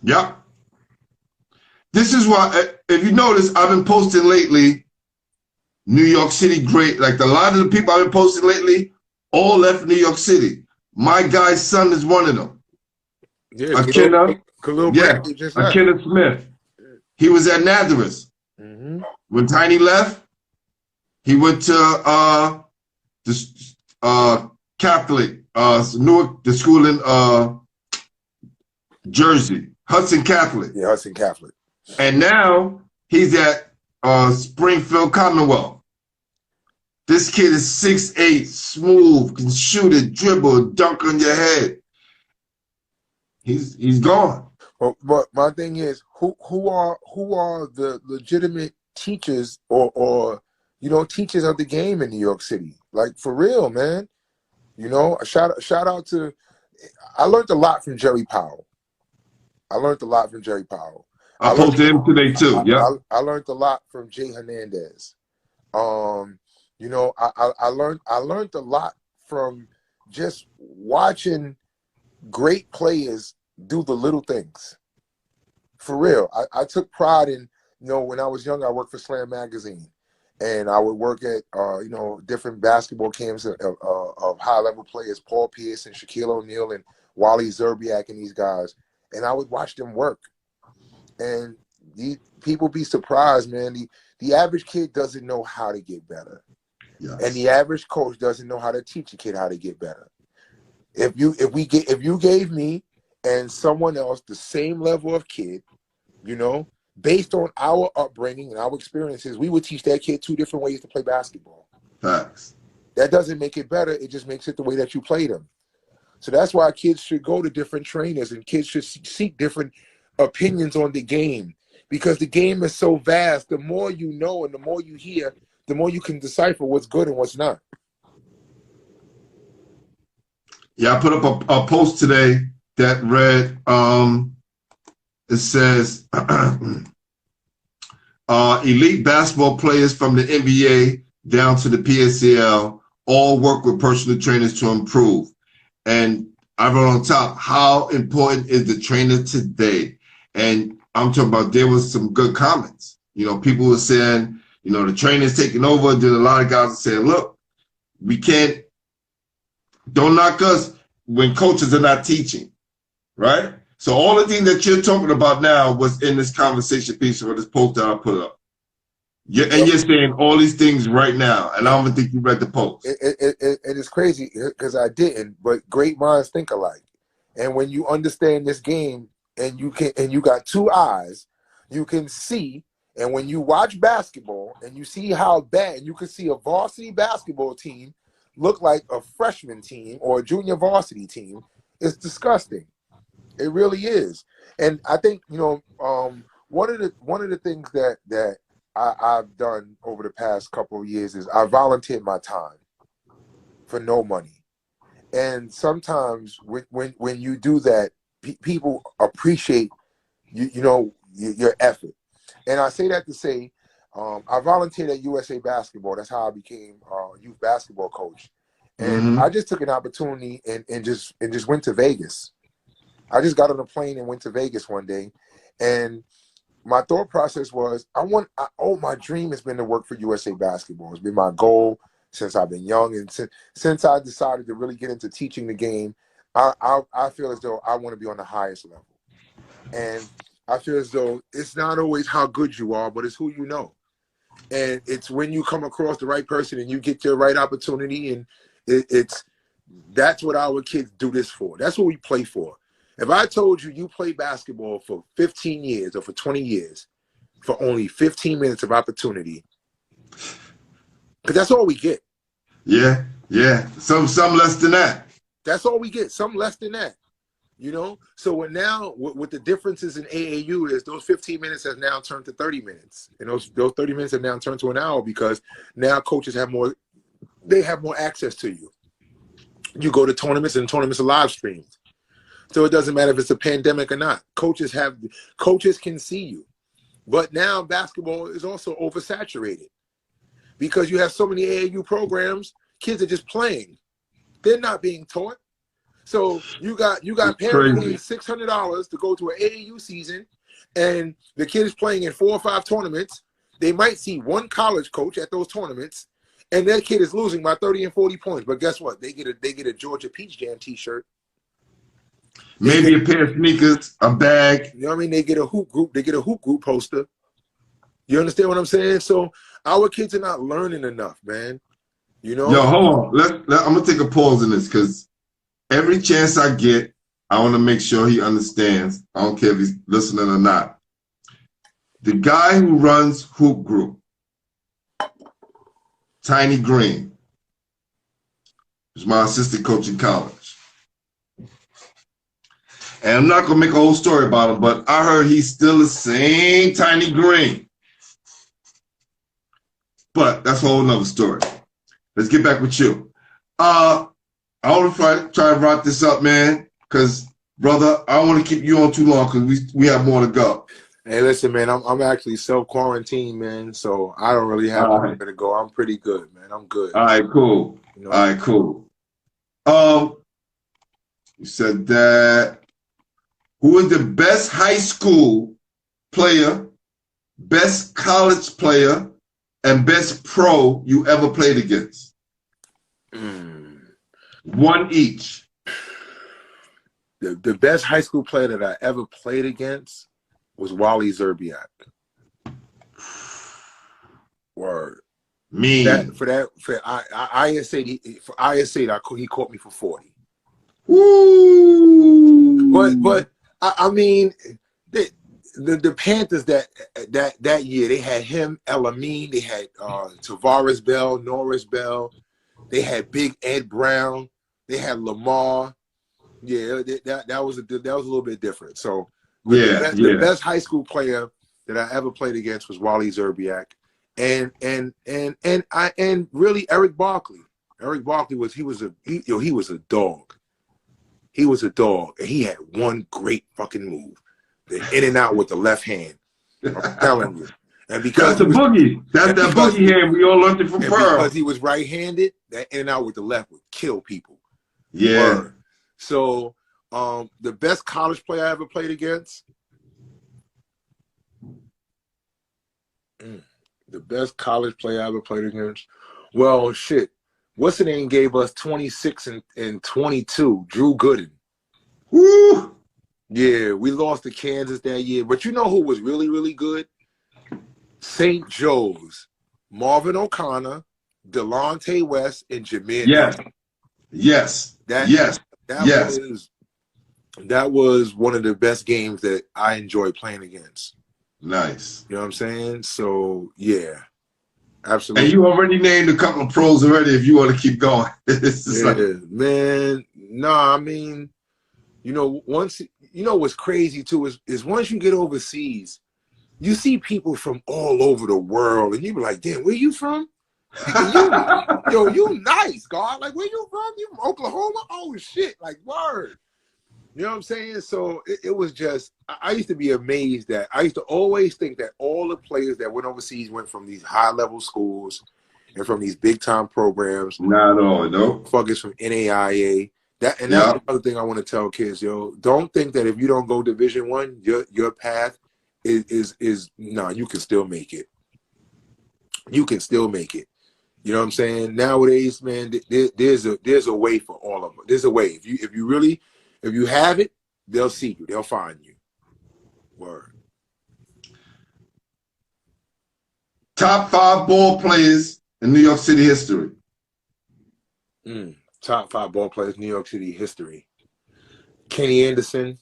Yeah. This is why, if you notice, I've been posting lately, New York City great. Like a lot of the people I've been posting lately, all left New York City. My guy's son is one of them. Yeah, Akenna, yeah, just Akenna Smith. He was at Nazareth. When Tiny left, he went to the Catholic, Newark, the school in Jersey, Hudson Catholic. Yeah, Hudson Catholic. And now he's at Springfield Commonwealth. This kid is 6'8", smooth, can shoot it, dribble, dunk on your head. He's gone. Well, but my thing is, who are the legitimate teachers or teachers of the game in New York City? Like, for real, man. You know, shout out to. I learned a lot from Jerry Powell. I posted him today too. I learned a lot from Jay Hernandez. You know, I learned a lot from just watching great players do the little things. For real. I took pride in, when I was young, I worked for Slam Magazine, and I would work at, different basketball camps of high-level players, Paul Pierce and Shaquille O'Neal and Wally Zerbiak and these guys, and I would watch them work. And people be surprised, man. The average kid doesn't know how to get better. Yes. And the average coach doesn't know how to teach a kid how to get better. If you gave me and someone else the same level of kid, based on our upbringing and our experiences, we would teach that kid 2 different ways to play basketball. Facts. That doesn't make it better. It just makes it the way that you play them. So that's why kids should go to different trainers and kids should seek different opinions on the game, because the game is so vast. The more you know and the more you hear, the more you can decipher what's good and what's not. Yeah, I put up a post today that read, it says, elite basketball players from the NBA down to the PSCL all work with personal trainers to improve. And I wrote on top, how important is the trainer today? And I'm talking about, there was some good comments. People were saying, the trainer's taking over. Then a lot of guys were saying, look, don't knock us when coaches are not teaching, right? So all the things that you're talking about now was in this conversation piece or this post that I put up. And you're saying all these things right now, and I don't even think you read the post. It is crazy because I didn't, but great minds think alike. And when you understand this game and you got 2 eyes, you can see. And when you watch basketball and you see how bad, you can see a varsity basketball team look like a freshman team or a junior varsity team. It's disgusting. It really is. And I think, one of the things that I've done over the past couple of years is I volunteered my time for no money. And sometimes when you do that, people appreciate your effort. And I say that to say, I volunteered at USA Basketball. That's how I became a youth basketball coach. And I just took an opportunity and just went to Vegas. I just got on a plane and went to Vegas one day. And my thought process was, my dream has been to work for USA Basketball. It's been my goal since I've been young. And since I decided to really get into teaching the game, I feel as though I want to be on the highest level. And I feel as though it's not always how good you are, but it's who you know. And it's when you come across the right person and you get your right opportunity. And that's what our kids do this for. That's what we play for. If I told you play basketball for 15 years or for 20 years for only 15 minutes of opportunity, because that's all we get. Yeah. Some less than that. That's all we get. Some less than that. So now what the differences in AAU is, those 15 minutes has now turned to 30 minutes. And those 30 minutes have now turned to an hour because now coaches have more access to you. You go to tournaments and tournaments are live streamed. So it doesn't matter if it's a pandemic or not. Coaches can see you. But now basketball is also oversaturated because you have so many AAU programs, kids are just playing. They're not being taught. So you got parents paying $600 to go to an AAU season, and the kid is playing in 4 or 5 tournaments. They might see one college coach at those tournaments, And that kid is losing by 30 and 40 points. But guess what? They get a Georgia Peach Jam T-shirt. Maybe a pair of sneakers, a bag. You know what I mean? They get a hoop group. They get a hoop group poster. You understand what I'm saying? So our kids are not learning enough, man. You know? Yo, hold on. I'm going to take a pause in this because every chance I get, I want to make sure he understands. I don't care if he's listening or not. The guy who runs Hoop Group, Tiny Green, was my assistant coach in college. And I'm not going to make a whole story about him, but I heard he's still the same Tiny Green. But that's a whole nother story. Let's get back with you. I want to try to wrap this up, man, because, brother, I don't want to keep you on too long because we have more to go. Hey, listen, man, I'm actually self-quarantined, man, so I don't really have anywhere to go. I'm pretty good, man. I'm good. All right, cool. You know? All right, cool. You said that. Who is the best high school player, best college player, and best pro you ever played against? One each. The best high school player that I ever played against was Wally Zerbiak. Word. Me. For ISA, he caught me for 40. Woo! But I mean, the Panthers that year, they had him, Elamine, they had Tavares Bell, Norris Bell, they had Big Ed Brown, they had Lamar. Yeah, that was a little bit different. So the best high school player that I ever played against was Wally Zerbiak, and really Eric Barkley. Eric Barkley was a dog. He was a dog, and he had one great fucking move. The in and out with the left hand. I'm telling you. And because that's the boogie. That's that boogie hand. We all learned it from Pearl. Because he was right-handed, that in and out with the left would kill people. Yeah. Word. So the best college player I ever played against. The best college player I ever played against. Well, shit. What's the name gave us 26 and 22? Drew Gooden. Woo! Yeah, we lost to Kansas that year. But you know who was really, really good? St. Joe's. Marvin O'Connor, Delonte West, and Jameer. Yes. That was one of the best games that I enjoyed playing against. Nice. You know what I'm saying? So, yeah. Absolutely. And you already named a couple of pros already if you want to keep going. Man. Nah, I mean, what's crazy too is once you get overseas, you see people from all over the world and you be like, damn, where you from? You nice, God. Like, where you from? You from Oklahoma? Oh shit, like word. You know what I'm saying? So it was just, I used to be amazed that, I used to always think that all the players that went overseas went from these high-level schools and from these big-time programs. Not at all, no. Fuckers from NAIA. That's another thing I want to tell kids, don't think that if you don't go Division I, your path is you can still make it. You can still make it. You know what I'm saying? Nowadays, man, there's a way for all of them. There's a way. If you have it, they'll see you. They'll find you. Word. Top 5 ball players in New York City history. Top 5 ball players in New York City history. Kenny Anderson.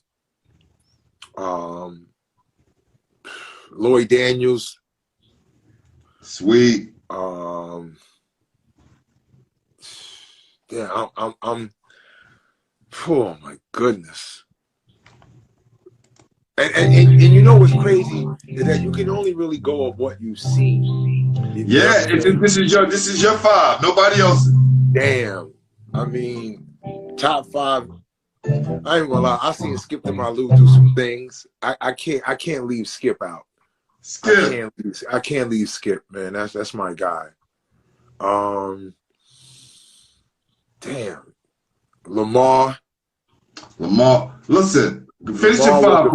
Lloyd Daniels. Sweet. Oh my goodness. And you know what's crazy is that you can only really go off what you see. This is your 5. Nobody else. Damn. I mean, top 5. I ain't gonna lie. I seen Skip to my Lou do some things. I can't leave Skip out. Skip. I can't leave Skip, man. That's my guy. Damn. Lamar. Listen, finish your 5.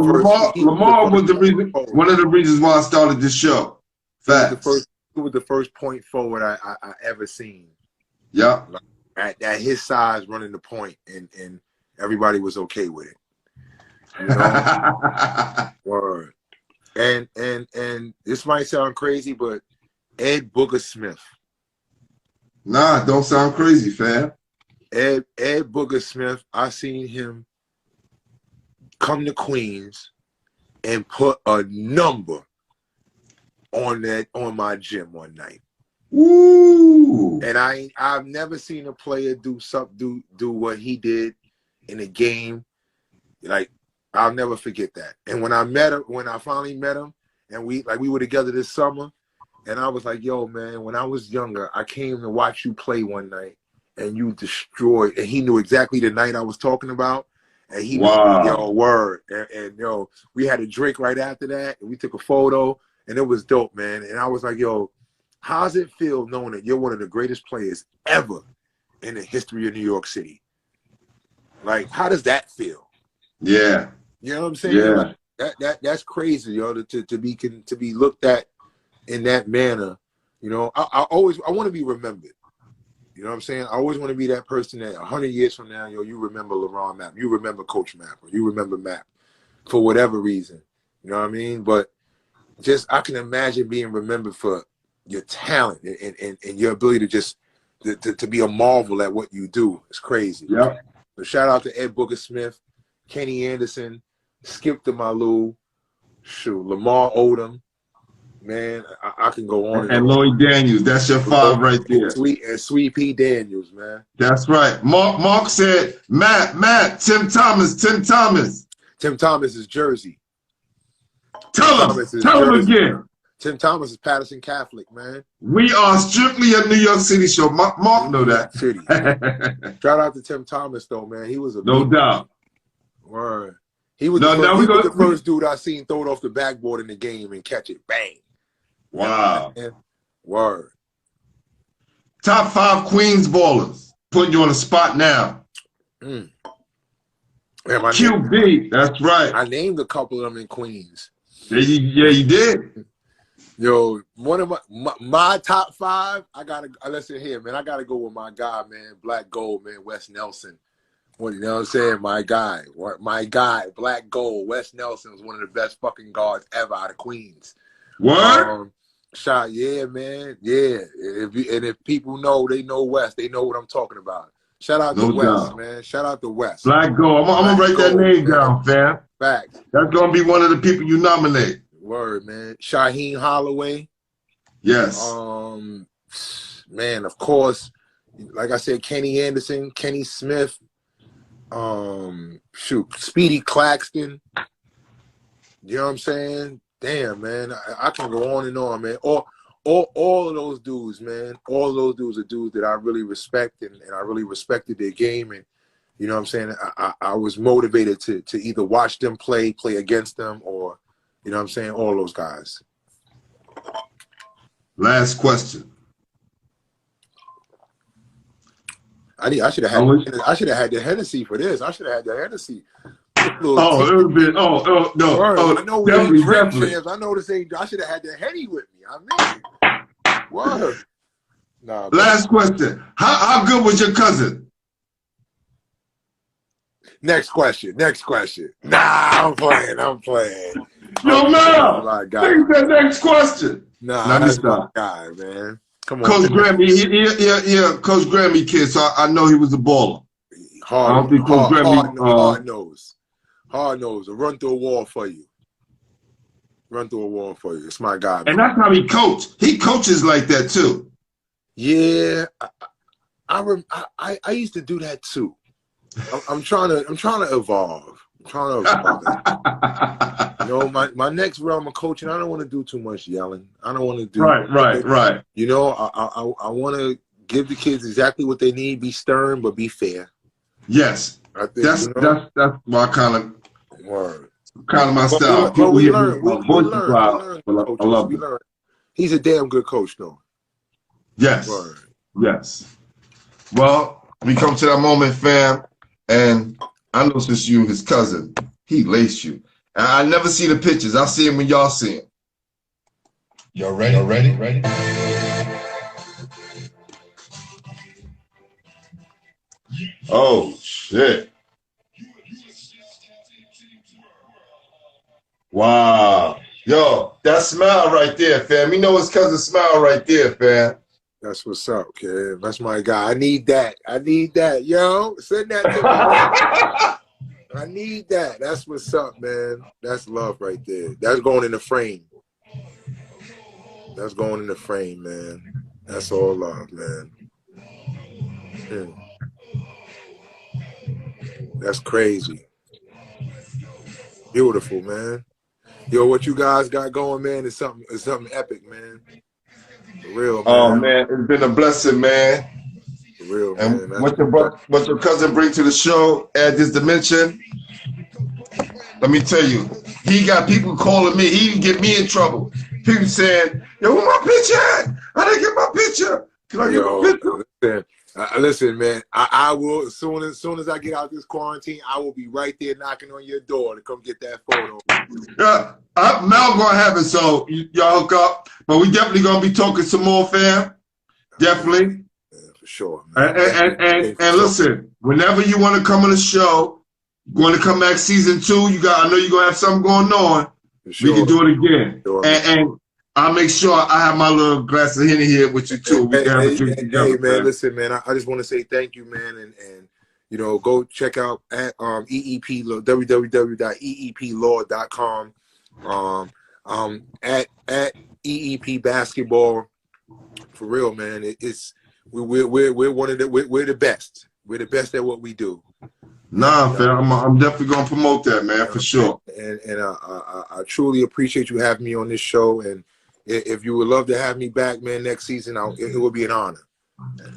Lamar was the reason, one of the reasons why I started this show. Facts. was the first point forward I ever seen. Yeah. Like, at his size, running the point, and everybody was okay with it. You know? Word. And this might sound crazy, but Ed Booger Smith. Nah, don't sound crazy, fam. Ed Booger Smith, I seen him come to Queens and put a number on my gym one night. Woo! And I've never seen a player do what he did in a game. Like, I'll never forget that. And when I finally met him, and we were together this summer, and I was like, yo, man, when I was younger, I came to watch you play one night, and you destroyed, and he knew exactly the night I was talking about. And he was, yo, word. And yo, we had a drink right after that, and we took a photo, and it was dope, man. And I was like, yo, how's it feel knowing that you're one of the greatest players ever in the history of New York City? Like, how does that feel? Yeah. You know what I'm saying? Yeah. Like, that's crazy, yo, to be looked at in that manner. You know, I want to be remembered. You know what I'm saying? I always want to be that person that 100 years from now, yo, you remember Laron Mapp, you remember Coach Mapp, or you remember Mapp for whatever reason. You know what I mean? But just, I can imagine being remembered for your talent and your ability to just to be a marvel at what you do. It's crazy. Yeah. So shout out to Ed Booger Smith, Kenny Anderson, Skip the Malou, Lamar Odom. Man, I can go on. And Lloyd Daniels, that's your five right there. Sweet P. Daniels, man. That's right. Mark said, Matt, Tim Thomas. Tim Thomas is Jersey. Tell him again. Tim Thomas is Patterson Catholic, man. We are strictly a New York City show. Mark know that. City. Shout out to Tim Thomas, though, man. He was a no doubt. Word. He was the first dude I seen throw it off the backboard in the game and catch it. Bang. Wow. Word. Top 5 Queens ballers. Putting you on the spot now. Man, QB. That's right. I named a couple of them in Queens. Yeah, you did. Yo, one of my top 5, listen here, man. I gotta go with my guy, man, Black Gold, man, Wes Nelson. You know what I'm saying? My guy, Black Gold, Wes Nelson was one of the best fucking guards ever out of Queens. What? Yeah, man, yeah. If people know, they know Wes. They know what I'm talking about. Shout out to Wes, man. Shout out to Wes. Black Gold. I'm gonna write that name down, fam. Facts. That's gonna be one of the people you nominate. Word, man. Shaheem Holloway. Yes. Man, of course, like I said, Kenny Anderson, Kenny Smith, Speedy Claxton. You know what I'm saying? Damn, man. I can go on and on, man. All of those dudes, man. All of those dudes are dudes that I really respect, and I really respected their game. And you know what I'm saying? I was motivated to either watch them play against them, or, you know what I'm saying, all those guys. Last question. I should have had the Hennessy for this. I should have had the Hennessy. No. I know we definitely, ain't drink definitely. champs. I know this ain't. I should have had the Henny with me. I mean, word. Nah. Last question. How good was your cousin? Next question. Nah, I'm playing. Yo, man. My guy. Think that next question. Nah, that's my guy, man. Come on, Coach Grammy. Yeah, Coach Grammy kid. So I know he was a baller. Hard nose. I'll run through a wall for you. It's my guy, man. And that's how he coached. He coaches like that too. Yeah, I used to do that too. I'm trying to evolve. You know, my next realm of coaching, I don't want to do too much yelling. I don't want to do right. You know, I want to give the kids exactly what they need. Be stern, but be fair. Yes, I think, that's my kind of my but style. we learn. I love it. He's a damn good coach, though. Yes. Word. Yes. Well, we come to that moment, fam, and I know since you his cousin, he laced you. And I never see the pictures. I see him when y'all see him. Y'all ready? Oh, shit. Wow. Yo, that smile right there, fam. You know it's cousin smile right there, fam. That's what's up, kid. That's my guy. I need that. I need that. Yo, send that to me. I need that. That's what's up, man. That's love right there. That's going in the frame. That's going in the frame, man. That's all love, man. That's crazy. Beautiful, man. Yo, what you guys got going, man, is something epic, man. For real, man. Oh, man, it's been a blessing, man. For real, and man. what your cousin bring to the show, add this dimension. Let me tell you, he got people calling me. He even get me in trouble. People saying, yo, where my picture at? I didn't get my picture. Can I get my picture? Listen, man, I will, as soon as I get out this quarantine, I will be right there knocking on your door to come get that photo. Yeah, Mel gonna have it, so y'all hook up. But we definitely gonna be talking some more, fam. Definitely. Yeah, for sure, man. And listen, whenever you want to come on the show, going to come back season 2, I know you're gonna have something going on. Sure. We can do it again. Sure, and I'll make sure I have my little glass of Henny here with you too. We can have a drink together. Hey, man, listen, man. I just want to say thank you, man, and you know, go check out at EEP www.eeplaw.com. At EEP basketball. For real, man. We're one of we're the best. We're the best at what we do. Nah, fam, I'm definitely gonna promote that, man, for sure. And I truly appreciate you having me on this show. And if you would love to have me back, man, next season, it would be an honor.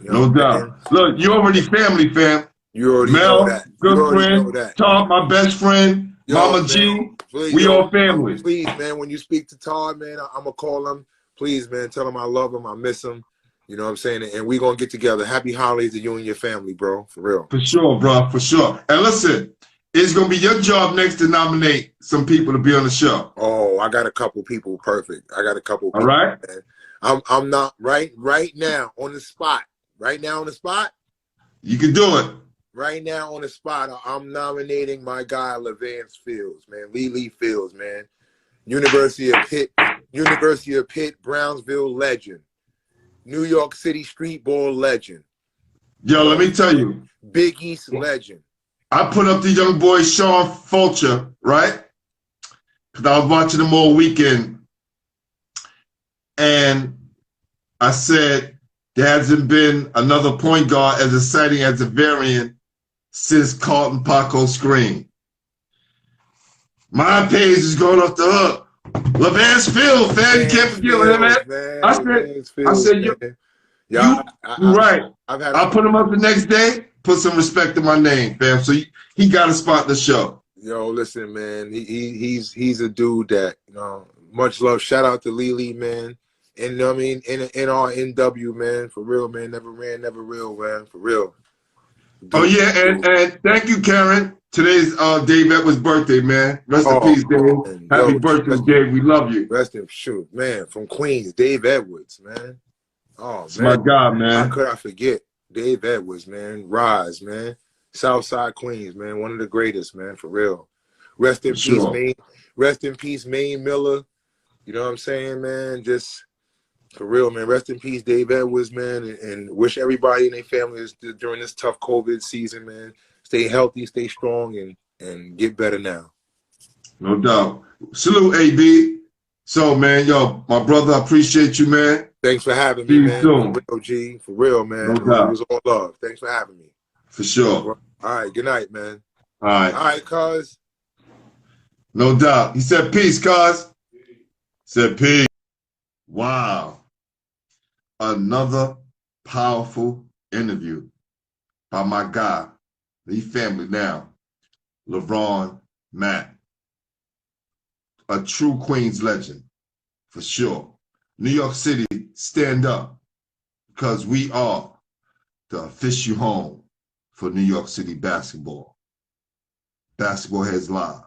You know, no doubt. Look, you already family, fam. You already Mel, know that. Good friend. Todd, my best friend. Yo, Mama man, G. Please, we all family. Please, man, when you speak to Todd, man, I'm gonna call him. Please, man, tell him I love him. I miss him. You know what I'm saying? And we're going to get together. Happy holidays to you and your family, bro. For real. For sure, bro. For sure. And listen, it's going to be your job next to nominate some people to be on the show. Oh, I got a couple people. Perfect. I got a couple people. All right. Man. I'm not right now on the spot. Right now on the spot? You can do it. Right now on the spot, I'm nominating my guy, Levance Fields, man. Lee Fields, man. University of Pitt, Brownsville legend. New York City street ball legend. Yo, let me tell you. Big East legend. I put up the young boy Sean Fulcher, right? Because I was watching him all weekend. And I said, there hasn't been another point guard as exciting as a variant since Carlton Paco screen. My page is going off the hook. Levance Field, fam, you can't forget him, man. I said, you're right. I'll put him up the next day, put some respect to my name, fam. So he got a spot in the show. Yo, listen, man, he's a dude that, you know, much love. Shout out to Lee, man. And I mean, in our NW, man, for real, man, never ran, never real, man, for real. Dude, oh yeah, and thank you, Karen. Today's Dave Edwards' birthday, man. Rest in peace, Dave. Man. Happy birthday, Dave. We love you. Rest in shoot, man. From Queens, Dave Edwards, man. Oh, it's man. My God, man. How could I forget Dave Edwards, man? Rise, man. Southside Queens, man. One of the greatest, man, for real. Rest in peace, Maine. Rest in peace, Maine Miller. You know what I'm saying, man? Just for real, man. Rest in peace, Dave Edwards, man. And wish everybody and their families during this tough COVID season, man. Stay healthy, stay strong, and get better now. No doubt. Salute, AB. So, man, yo, my brother, I appreciate you, man. Thanks for having me, man. For real, G. For real, man. No doubt. It was all love. Thanks for having me. For sure. All right, good night, man. All right. All right, cuz. No doubt. He said peace, cuz. Said peace. Wow. Another powerful interview by my guy. The family now, Laron Mapp, a true Queens legend, for sure. New York City, stand up, because we are the official home for New York City basketball. Basketball Heads Live.